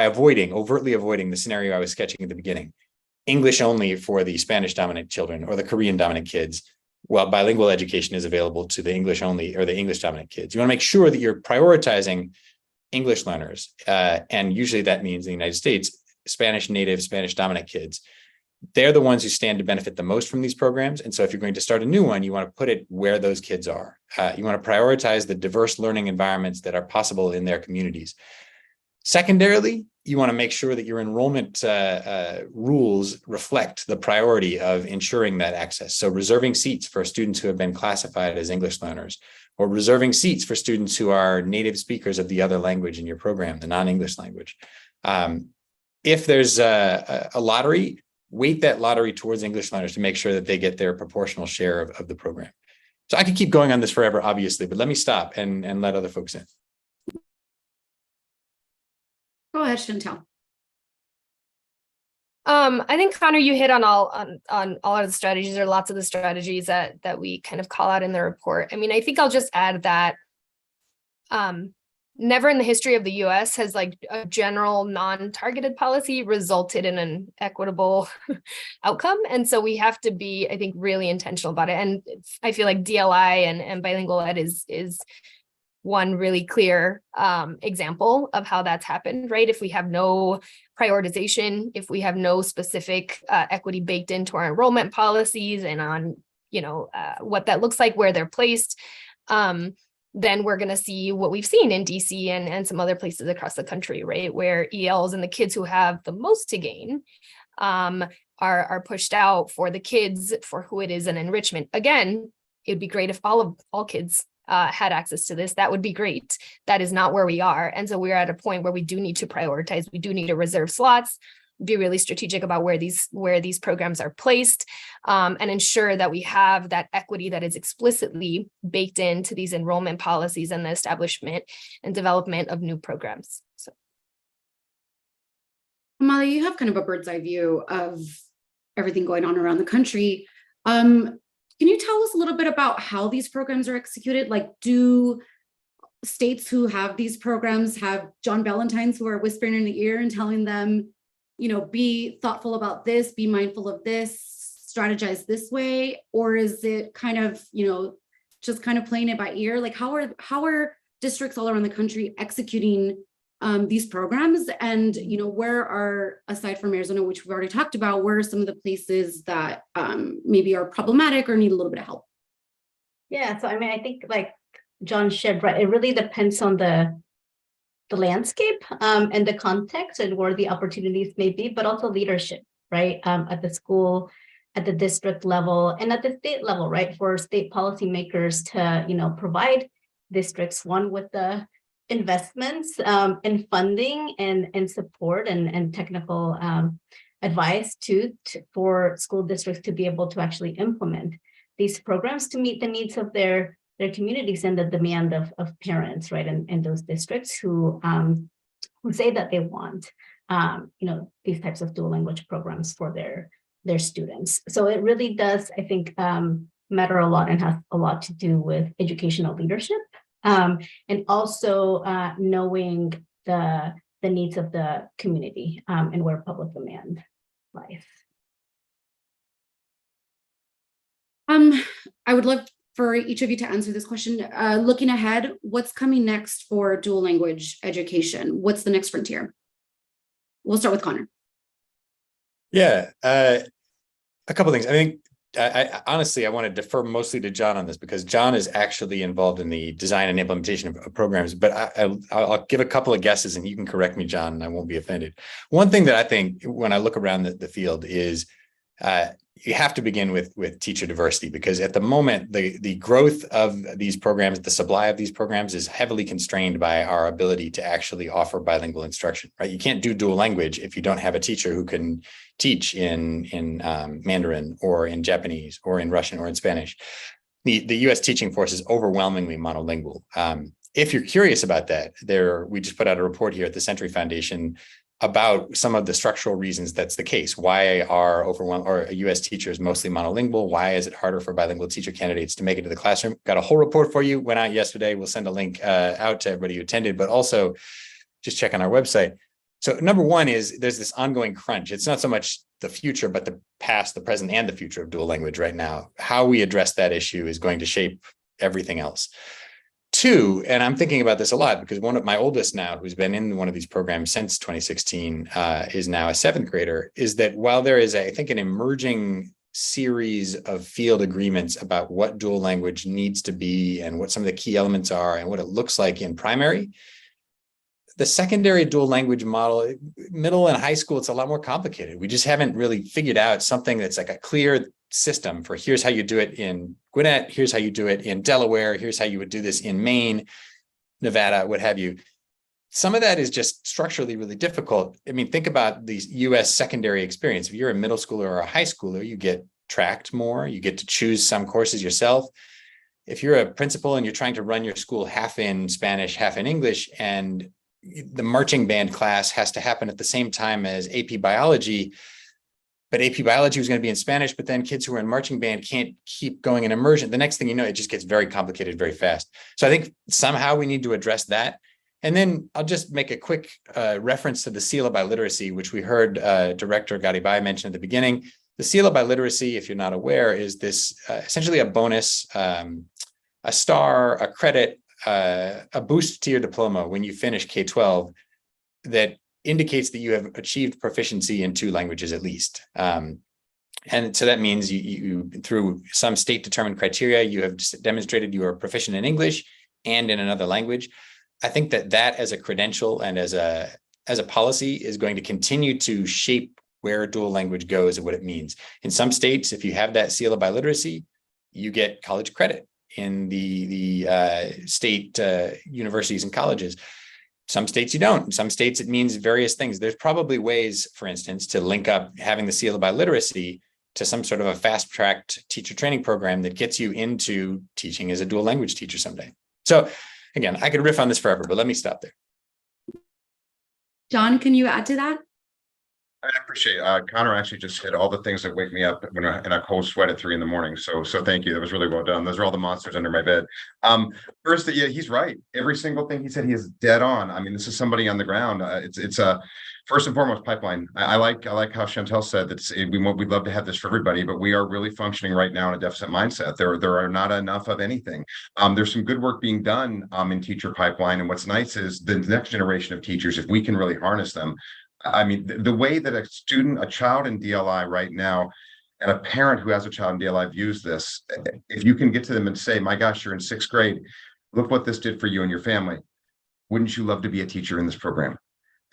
overtly avoiding the scenario I was sketching at the beginning. English only for the Spanish dominant children or the Korean dominant kids, while bilingual education is available to the English only or the English dominant kids. You want to make sure that you're prioritizing English learners. And usually that means in the United States, Spanish native, Spanish dominant kids. They're the ones who stand to benefit the most from these programs. And so if you're going to start a new one, you want to put it where those kids are. You want to prioritize the diverse learning environments that are possible in their communities. Secondarily, you want to make sure that your enrollment rules reflect the priority of ensuring that access. So reserving seats for students who have been classified as English learners, or reserving seats for students who are native speakers of the other language in your program, the non-English language. If there's a lottery, weight that lottery towards English learners to make sure that they get their proportional share of the program. So I could keep going on this forever, obviously, but let me stop and let other folks in. Go ahead, Chantel. I think Connor, you hit on all of the strategies, or lots of the strategies that we kind of call out in the report. I mean, I think I'll just add that never in the history of the US has like a general non-targeted policy resulted in an equitable outcome. And so we have to be, I think, really intentional about it. And I feel like DLI and bilingual ed is one really clear example of how that's happened, right? If we have no prioritization, if we have no specific equity baked into our enrollment policies and on, what that looks like, where they're placed, then we're going to see what we've seen in DC and some other places across the country, right? Where ELs and the kids who have the most to gain are pushed out for the kids for who it is an enrichment. Again, it'd be great if all kids had access to this. That would be great. That is not where we are. And so we're at a point where we do need to prioritize. We do need to reserve slots, be really strategic about where these programs are placed, and ensure that we have that equity that is explicitly baked into these enrollment policies and the establishment and development of new programs. So, Amalia, you have kind of a bird's eye view of everything going on around the country. Can you tell us a little bit about how these programs are executed? Like, do states who have these programs have John Valentines who are whispering in the ear and telling them, be thoughtful about this, be mindful of this, strategize this way? Or is it kind of, just kind of playing it by ear? Like, how are districts all around the country executing these programs? And, where are, aside from Arizona, which we've already talked about, where are some of the places that maybe are problematic or need a little bit of help? Yeah, so I mean, I think like John shared, right, it really depends on the landscape and the context and where the opportunities may be, but also leadership, right? At the school, at the district level, and at the state level, right? For state policymakers to, provide districts, one, with the investments in funding and support and technical advice for school districts to be able to actually implement these programs to meet the needs of their communities and the demand of parents, right, and those districts who say that they want, these types of dual language programs for their students. So it really does, I think, matter a lot and has a lot to do with educational leadership, and also knowing the needs of the community and where public demand lies. I would love for each of you to answer this question. Looking ahead, what's coming next for dual language education? What's the next frontier? We'll start with Connor. Yeah, a couple of things. I think I honestly, I want to defer mostly to John on this because John is actually involved in the design and implementation of programs, but I'll give a couple of guesses and you can correct me, John, and I won't be offended. One thing that I think when I look around the field is you have to begin with teacher diversity, because at the moment, the growth of these programs, the supply of these programs is heavily constrained by our ability to actually offer bilingual instruction, right? You can't do dual language if you don't have a teacher who can teach in Mandarin or in Japanese or in Russian or in Spanish. The US teaching force is overwhelmingly monolingual. If you're curious about that, we just put out a report here at the Century Foundation about some of the structural reasons that's the case. Why are US teachers mostly monolingual? Why is it harder for bilingual teacher candidates to make it to the classroom? Got a whole report for you, went out yesterday. We'll send a link out to everybody who attended, but also just check on our website. So number one is there's this ongoing crunch. It's not so much the future, but the past, the present, and the future of dual language right now. How we address that issue is going to shape everything else. Two, and I'm thinking about this a lot because one of my oldest now, who's been in one of these programs since 2016, is now a 7th grader, is that while there is, I think, an emerging series of field agreements about what dual language needs to be and what some of the key elements are and what it looks like in primary, the secondary dual language model, middle and high school, it's a lot more complicated. We just haven't really figured out something that's like a clear system for here's how you do it in Gwinnett, here's how you do it in Delaware, here's how you would do this in Maine, Nevada, what have you. Some of that is just structurally really difficult. I mean, think about the US secondary experience. If you're a middle schooler or a high schooler, you get tracked more, you get to choose some courses yourself. If you're a principal and you're trying to run your school half in Spanish, half in English, and the marching band class has to happen at the same time as AP biology, but AP biology was going to be in Spanish, but then kids who are in marching band can't keep going in immersion. The next thing you know, it just gets very complicated very fast. So I think somehow we need to address that. And then I'll just make a quick reference to the seal of biliteracy, which we heard Director Gadibai mention at the beginning. The seal of biliteracy, if you're not aware, is this essentially a bonus, a star, a credit, a boost to your diploma when you finish K-12 that indicates that you have achieved proficiency in 2 languages at least. And so that means you through some state-determined criteria, you have demonstrated you are proficient in English and in another language. I think that as a credential and as a policy is going to continue to shape where dual language goes and what it means. In some states, if you have that seal of biliteracy, you get college credit in the state universities and colleges. Some states you don't. In some states, it means various things. There's probably ways, for instance, to link up having the seal of biliteracy to some sort of a fast-tracked teacher training program that gets you into teaching as a dual language teacher someday. So again, I could riff on this forever, but let me stop there. John, can you add to that? I appreciate Connor actually just hit all the things that wake me up when in a cold sweat at 3 a.m. So thank you. That was really well done. Those are all the monsters under my bed. First, yeah, he's right. Every single thing he said, he is dead on. I mean, this is somebody on the ground. It's a first and foremost pipeline. I like how Chantel said that we'd love to have this for everybody, but we are really functioning right now in a deficit mindset. There are not enough of anything. There's some good work being done in teacher pipeline, and what's nice is the next generation of teachers, if we can really harness them. I mean, the way that a child in DLI right now, and a parent who has a child in DLI views this, if you can get to them and say, my gosh, you're in 6th grade, look what this did for you and your family. Wouldn't you love to be a teacher in this program?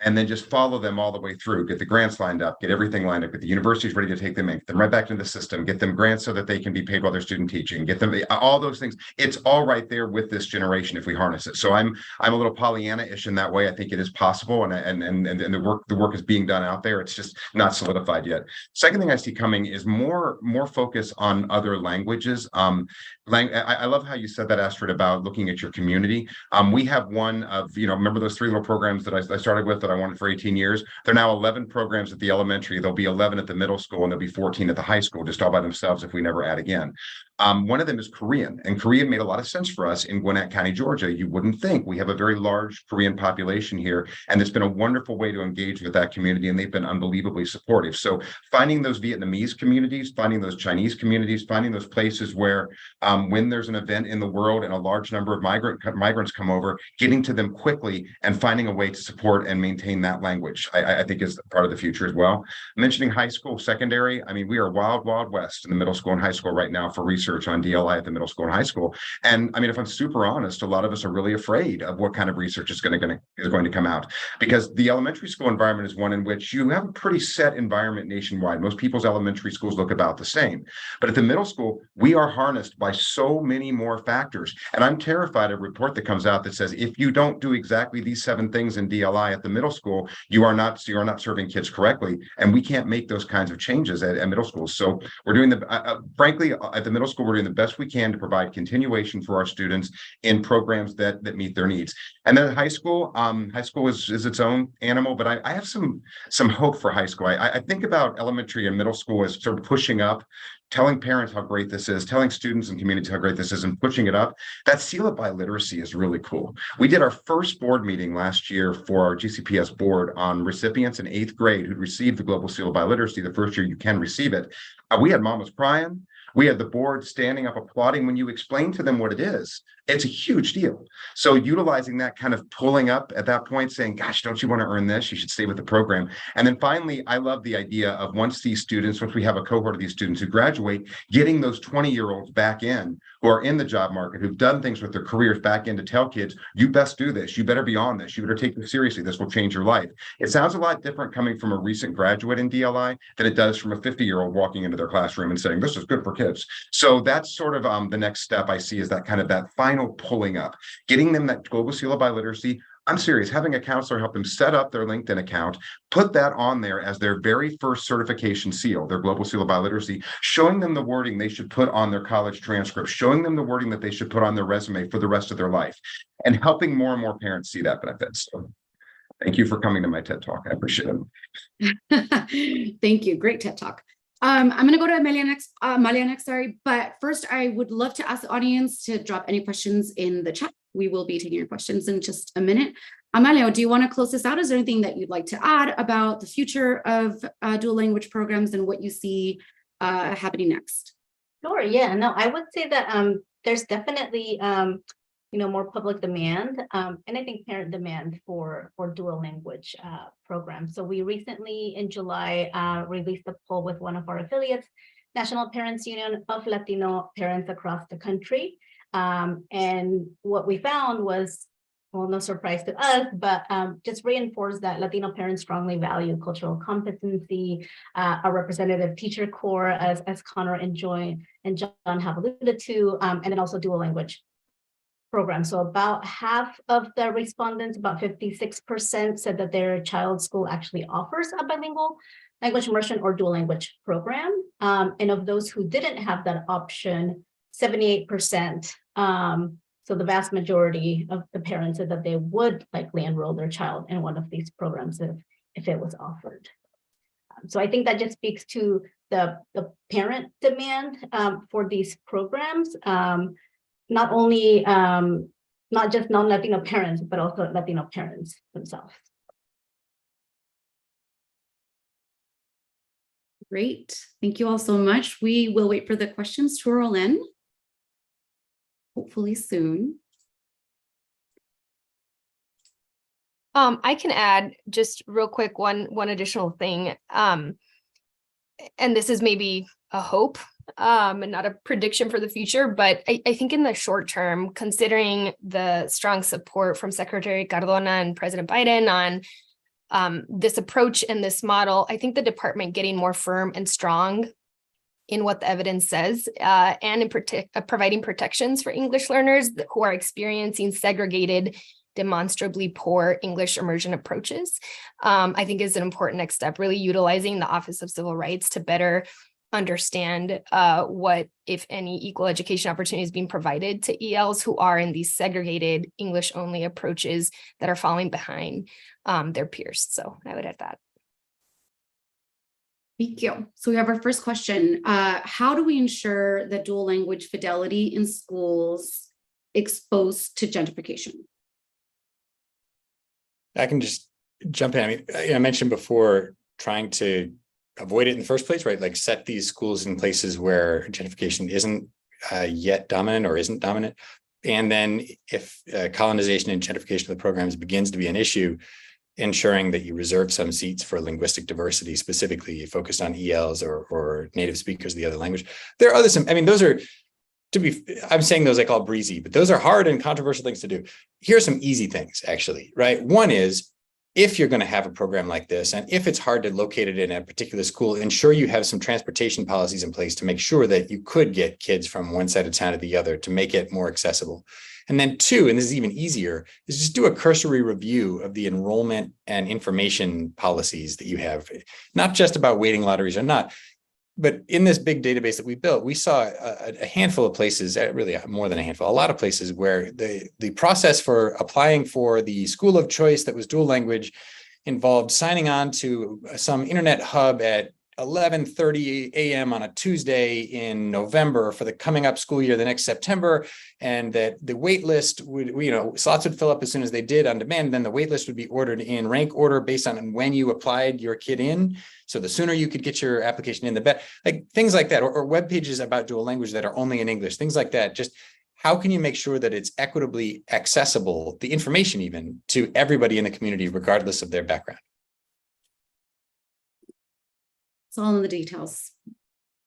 And then just follow them all the way through, get the grants lined up, get everything lined up, get the universities ready to take them in, get them right back into the system, get them grants so that they can be paid while they're student teaching, get them all those things. It's all right there with this generation if we harness it. So I'm a little Pollyanna-ish in that way. I think it is possible, and the work is being done out there. It's just not solidified yet. Second thing I see coming is more focus on other languages. I love how you said that, Astrid, about looking at your community. We have one of, remember those 3 little programs that I started with that I wanted for 18 years? They're now 11 programs at the elementary. There'll be 11 at the middle school, and there'll be 14 at the high school, just all by themselves if we never add again. One of them is Korean, and Korean made a lot of sense for us in Gwinnett County, Georgia. You wouldn't think. We have a very large Korean population here, and it's been a wonderful way to engage with that community, and they've been unbelievably supportive. So finding those Vietnamese communities, finding those Chinese communities, finding those places where when there's an event in the world and a large number of migrants come over, getting to them quickly and finding a way to support and maintain that language, I think is part of the future as well. Mentioning high school, secondary, I mean, we are wild west in the middle school and high school right now for research on DLI at the middle school and high school. And I mean, if I'm super honest, a lot of us are really afraid of what kind of research is going to come out, because the elementary school environment is one in which you have a pretty set environment nationwide. Most people's elementary schools look about the same. But at the middle school, we are harnessed by so many more factors. And I'm terrified of a report that comes out that says, if you don't do exactly these 7 things in DLI at the middle school, you are not serving kids correctly. And we can't make those kinds of changes at middle schools. So we're doing frankly, at the middle school, we're doing the best we can to provide continuation for our students in programs that meet their needs. And then high school is its own animal, but I have some hope for high school. I think about elementary and middle school as sort of pushing up, telling parents how great this is, telling students and communities how great this is, and pushing it up. That seal of biliteracy is really cool. We did our first board meeting last year for our GCPS board on recipients in 8th grade who received the Global Seal of Biliteracy, the first year you can receive it. We had mamas crying. We had the board standing up applauding when you explain to them what it is. It's a huge deal. So utilizing that, kind of pulling up at that point, saying, gosh, don't you want to earn this? You should stay with the program. And then finally, I love the idea of once we have a cohort of these students who graduate, getting those 20-year-olds back in who are in the job market, who've done things with their careers, back in to tell kids, you best do this. You better be on this. You better take this seriously. This will change your life. It sounds a lot different coming from a recent graduate in DLI than it does from a 50-year-old walking into their classroom and saying, this is good for kids. So that's sort of the next step I see is that kind of that final pulling up, getting them that global seal of biliteracy. I'm serious, having a counselor help them set up their LinkedIn account, put that on there as their very first certification seal, their global seal of biliteracy, showing them the wording they should put on their college transcript, showing them the wording that they should put on their resume for the rest of their life, and helping more and more parents see that benefit. So Thank you for coming to my TED Talk. I appreciate it. Thank you. Great TED Talk. I'm going to go to Amalia next, sorry. But first, I would love to ask the audience to drop any questions in the chat. We will be taking your questions in just a minute. Amalia, do you want to close this out? Is there anything that you'd like to add about the future of dual language programs and what you see happening next? Sure. Yeah. No, I would say that there's definitely more public demand and I think parent demand for dual language programs. So we recently in July released a poll with one of our affiliates, National Parents Union of Latino Parents across the country. And what we found was, well, no surprise to us, but just reinforced that Latino parents strongly value cultural competency, a representative teacher corps, as Connor and John have alluded to, and then also dual language programs. So about half of the respondents, about 56%, said that their child's school actually offers a bilingual language immersion or dual language program. And of those who didn't have that option, 78%, so the vast majority of the parents said that they would likely enroll their child in one of these programs if it was offered. So I think that just speaks to the parent demand for these programs, not only not just non-Latino parents, but also Latino parents themselves. Great. Thank you all so much. We will wait for the questions to roll in, hopefully soon. I can add just real quick one additional thing. And this is maybe a hope and not a prediction for the future, but I think in the short term, considering the strong support from Secretary Cardona and President Biden on this approach and this model, I think the department getting more firm and strong in what the evidence says and in providing protections for English learners who are experiencing segregated, demonstrably poor English immersion approaches, I think is an important next step, really utilizing the Office of Civil Rights to better understand what, if any, equal education opportunities being provided to ELs who are in these segregated English-only approaches that are falling behind their peers. So I would add that. Thank you. So we have our first question. How do we ensure that dual language fidelity in schools exposed to gentrification? I can just jump in. I mean, I mentioned before trying to avoid it in the first place, right? Like set these schools in places where gentrification isn't yet dominant or isn't dominant. And then if colonization and gentrification of the programs begins to be an issue, ensuring that you reserve some seats for linguistic diversity, specifically focused on ELs or native speakers of the other language. There are others, I mean, those are, I'm saying those like all breezy, but those are hard and controversial things to do. Here are some easy things, actually, right? One is, if you're going to have a program like this, and if it's hard to locate it in a particular school, ensure you have some transportation policies in place to make sure that you could get kids from one side of town to the other to make it more accessible. And then two, and this is even easier, is just do a cursory review of the enrollment and information policies that you have, not just about waiting lotteries or not. But in this big database that we built, we saw a handful of places, really more than a handful, a lot of places where the process for applying for the school of choice that was dual language involved signing on to some internet hub at 11:30 a.m. on a Tuesday in November for the coming up school year, the next September, and that the wait list would, slots would fill up as soon as they did on demand. Then the wait list would be ordered in rank order based on when you applied your kid in. So the sooner you could get your application in, the better. Like things like that, or web pages about dual language that are only in English, things like that. Just how can you make sure that it's equitably accessible, the information even, to everybody in the community, regardless of their background? It's all in the details.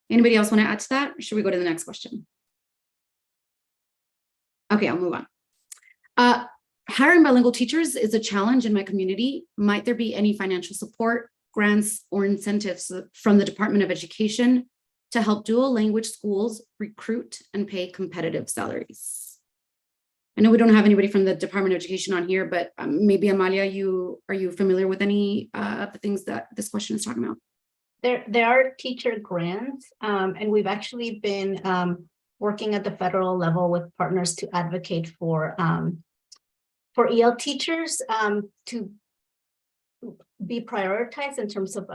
Anybody else want to add to that? Or should we go to the next question? Okay, I'll move on. Hiring bilingual teachers is a challenge in my community. Might there be any financial support, grants, or incentives from the Department of Education to help dual language schools recruit and pay competitive salaries? I know we don't have anybody from the Department of Education on here, but maybe Amalia, are you familiar with any of the things that this question is talking about? There are teacher grants, and we've actually been working at the federal level with partners to advocate for EL teachers to be prioritized in terms of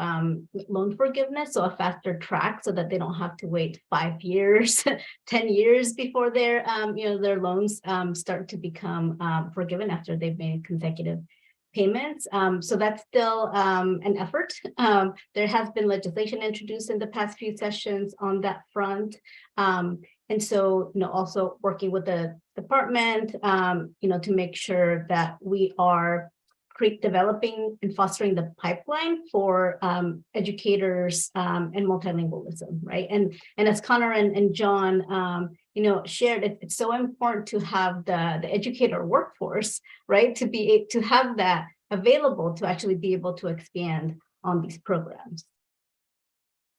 loan forgiveness, so a faster track, so that they don't have to wait 5 years, 10 years before their their loans start to become forgiven after they've made consecutive payments. So that's still an effort. There has been legislation introduced in the past few sessions on that front. And so, also working with the department, to make sure that we are developing and fostering the pipeline for educators and multilingualism, right? And as Connor and John, shared, it's so important to have the educator workforce, right? To have that available to actually be able to expand on these programs.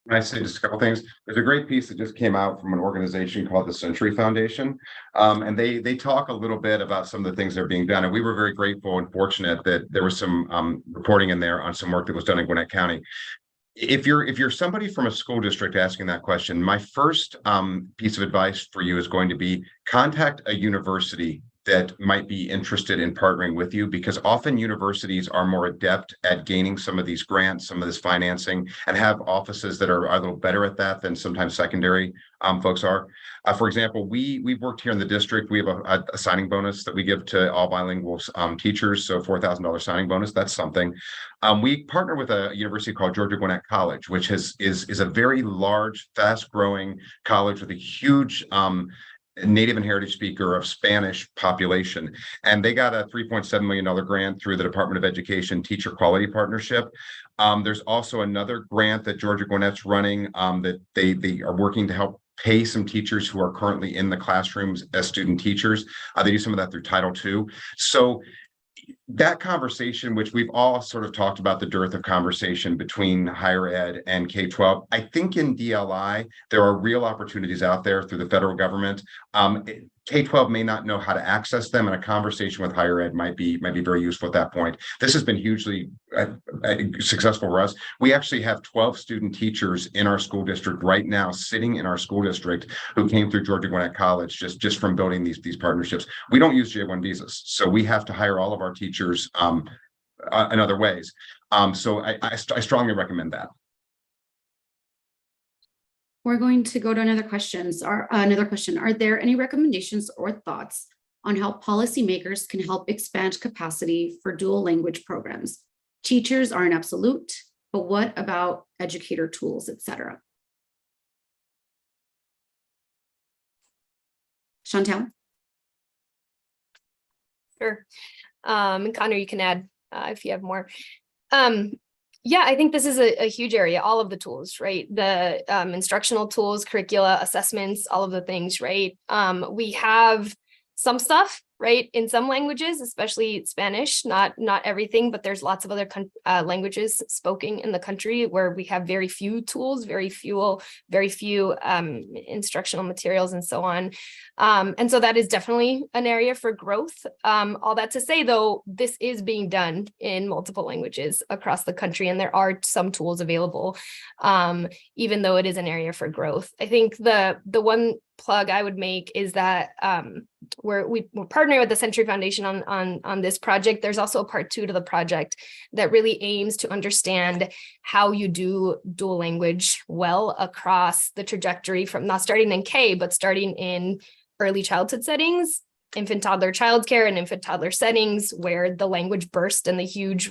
I say just a couple things. There's a great piece that just came out from an organization called the Century Foundation, and they talk a little bit about some of the things that are being done. And we were very grateful and fortunate that there was some reporting in there on some work that was done in Gwinnett County. If you're somebody from a school district asking that question, my first piece of advice for you is going to be contact a university that might be interested in partnering with you, because often universities are more adept at gaining some of these grants, some of this financing, and have offices that are a little better at that than sometimes secondary folks are. For example, we've worked here in the district. We have a signing bonus that we give to all bilingual teachers, so $4,000 signing bonus. That's something. We partner with a university called Georgia Gwinnett College, which is a very large, fast-growing college with a huge native and heritage speaker of Spanish population. And they got a $3.7 million grant through the Department of Education Teacher Quality Partnership. There's also another grant that Georgia Gwinnett's running that they are working to help pay some teachers who are currently in the classrooms as student teachers. They do some of that through Title II. So that conversation, which we've all sort of talked about, the dearth of conversation between higher ed and K-12, I think in DLI, there are real opportunities out there through the federal government. K-12 may not know how to access them, and a conversation with higher ed might be very useful at that point. This has been hugely successful for us. We actually have 12 student teachers in our school district right now, sitting in our school district, who came through Georgia Gwinnett College just from building these partnerships. We don't use J-1 visas, so we have to hire all of our teachers in other ways. So I strongly recommend that. We're going to go to another question. Are there any recommendations or thoughts on how policymakers can help expand capacity for dual language programs? Teachers are an absolute, but what about educator tools, etc.? Chantel? Sure. And Connor, you can add if you have more. Yeah, I think this is a huge area, all of the tools, right? The instructional tools, curricula, assessments, all of the things, right? We have some stuff, right, in some languages, especially Spanish, not everything, but there's lots of other languages spoken in the country where we have very few tools, very few instructional materials and so on. And so that is definitely an area for growth. All that to say, though, this is being done in multiple languages across the country, and there are some tools available, even though it is an area for growth. I think the one plug I would make is that we're partnering with the Century Foundation on this project. There's also a part 2 to the project that really aims to understand how you do dual language well across the trajectory, from not starting in K, but starting in early childhood settings, infant toddler childcare and infant toddler settings, where the language burst and the huge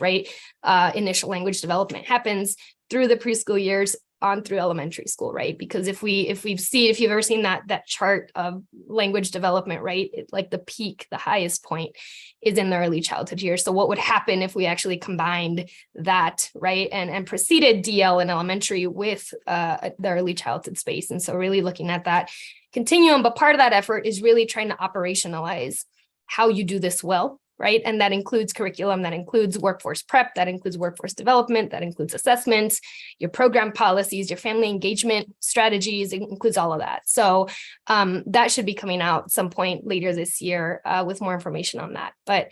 initial language development happens through the preschool years on through elementary school, right? Because if you've ever seen that chart of language development, right, like the peak, the highest point is in the early childhood years. So what would happen if we actually combined that, right, and preceded DL in elementary with the early childhood space? And so really looking at that continuum, but part of that effort is really trying to operationalize how you do this well, right? And that includes curriculum, that includes workforce prep, that includes workforce development, that includes assessments, your program policies, your family engagement strategies, it includes all of that. So that should be coming out some point later this year with more information on that. But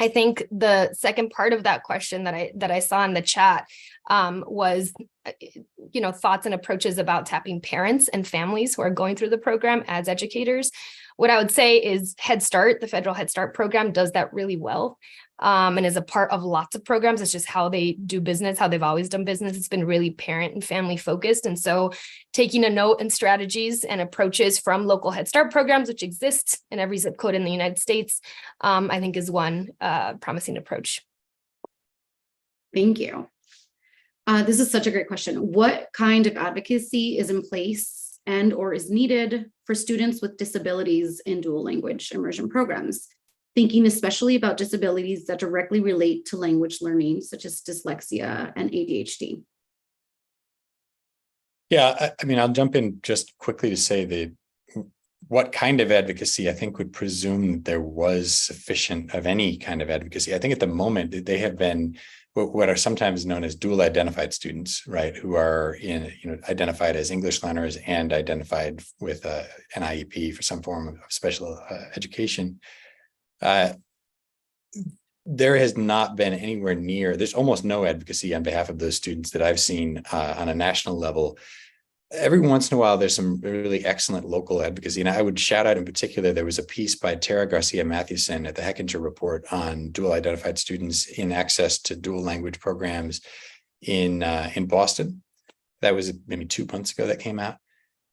I think the second part of that question that I saw in the chat was, thoughts and approaches about tapping parents and families who are going through the program as educators. What I would say is Head Start, the federal Head Start program, does that really well, and is a part of lots of programs. It's just how they do business, how they've always done business. It's been really parent and family focused. And so taking a note and strategies and approaches from local Head Start programs, which exist in every zip code in the United States, I think is one promising approach. Thank you. This is such a great question. What kind of advocacy is in place and or is needed for students with disabilities in dual language immersion programs? Thinking especially about disabilities that directly relate to language learning, such as dyslexia and ADHD. Yeah, I mean, I'll jump in just quickly to say that what kind of advocacy I think would presume that there was sufficient of any kind of advocacy. I think at the moment they have been what are sometimes known as dual identified students, right, who are identified as English learners and identified with an IEP for some form of special education. There has not been anywhere near, there's almost no advocacy on behalf of those students that I've seen on a national level. Every once in a while, there's some really excellent local advocacy. And I would shout out in particular, there was a piece by Tara Garcia Mathewson at the Hechinger Report on dual identified students in access to dual language programs in Boston. That was maybe 2 months ago that came out.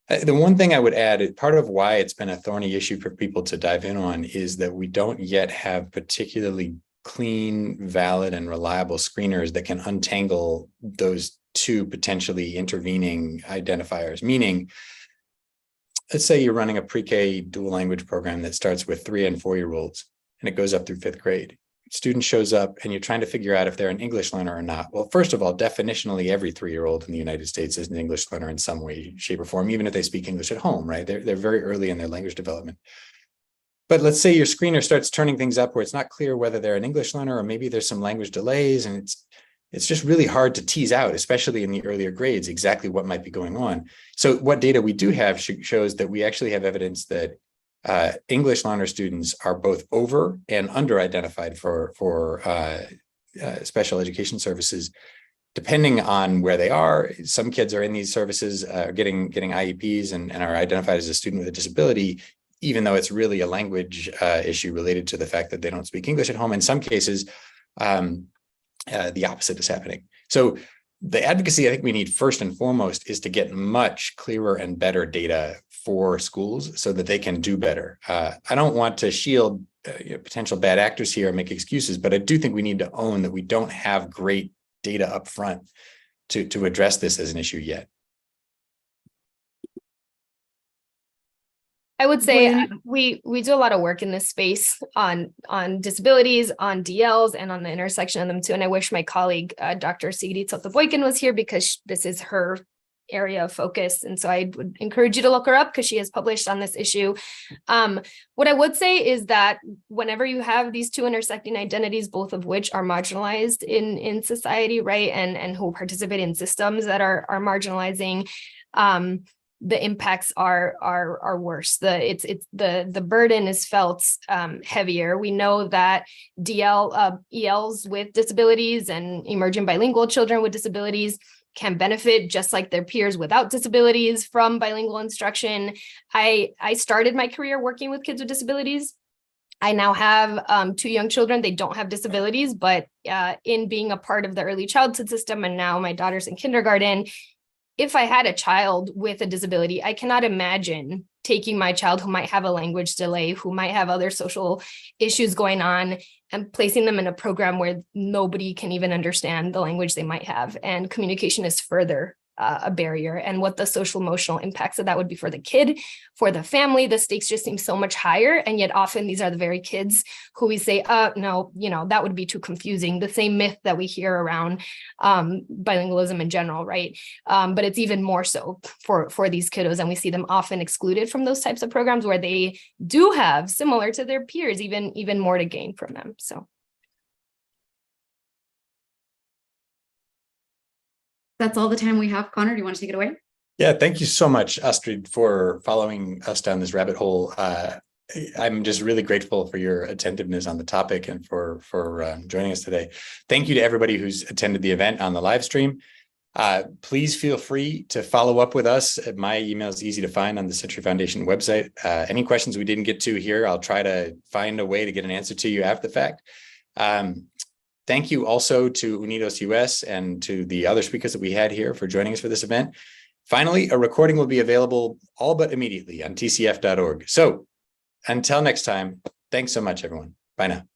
The one thing I would add, part of why it's been a thorny issue for people to dive in on is that we don't yet have particularly clean, valid, and reliable screeners that can untangle those two potentially intervening identifiers. Meaning, let's say you're running a pre-K dual language program that starts with 3 and 4-year-olds and it goes up through 5th grade. Student shows up and you're trying to figure out if they're an English learner or not. Well, first of all, definitionally, every 3-year-old in the United States is an English learner in some way, shape, or form, even if they speak English at home, right? They're very early in their language development. But let's say your screener starts turning things up where it's not clear whether they're an English learner or maybe there's some language delays, and it's just really hard to tease out, especially in the earlier grades, exactly what might be going on. So what data we do have shows that we actually have evidence that English learner students are both over and under identified for special education services, depending on where they are. Some kids are in these services getting IEPs and are identified as a student with a disability, even though it's really a language issue related to the fact that they don't speak English at home. In some cases, the opposite is happening. So the advocacy I think we need first and foremost is to get much clearer and better data for schools so that they can do better. I don't want to shield potential bad actors here and make excuses, but I do think we need to own that we don't have great data up front to address this as an issue yet. I would say we do a lot of work in this space on disabilities, on DLs, and on the intersection of them too. And I wish my colleague, Dr. Sigrid Sotoboykin, was here because this is her area of focus. And so I would encourage you to look her up because she has published on this issue. What I would say is that whenever you have these two intersecting identities, both of which are marginalized in society, right, and who participate in systems that are marginalizing, the impacts are worse. The burden is felt heavier. We know that ELs with disabilities and emerging bilingual children with disabilities can benefit just like their peers without disabilities from bilingual instruction. I started my career working with kids with disabilities. I now have 2 young children. They don't have disabilities, but in being a part of the early childhood system, and now my daughter's in kindergarten, if I had a child with a disability, I cannot imagine taking my child who might have a language delay, who might have other social issues going on, and placing them in a program where nobody can even understand the language they might have. And communication is further a barrier, and what the social emotional impacts of that would be for the kid, for the family. The stakes just seem so much higher. And yet often these are the very kids who we say, no, that would be too confusing. The same myth that we hear around bilingualism in general, right? But it's even more so for these kiddos. And we see them often excluded from those types of programs where they do have, similar to their peers, even more to gain from them. So. That's all the time we have. Connor, do you want to take it away? Yeah, thank you so much, Astrid, for following us down this rabbit hole. I'm just really grateful for your attentiveness on the topic and for joining us today. Thank you to everybody who's attended the event on the live stream. Please feel free to follow up with us. My email is easy to find on the Century Foundation website. Any questions we didn't get to here, I'll try to find a way to get an answer to you after the fact. Thank you also to UnidosUS and to the other speakers that we had here for joining us for this event. Finally, a recording will be available all but immediately on tcf.org. So until next time, thanks so much, everyone. Bye now.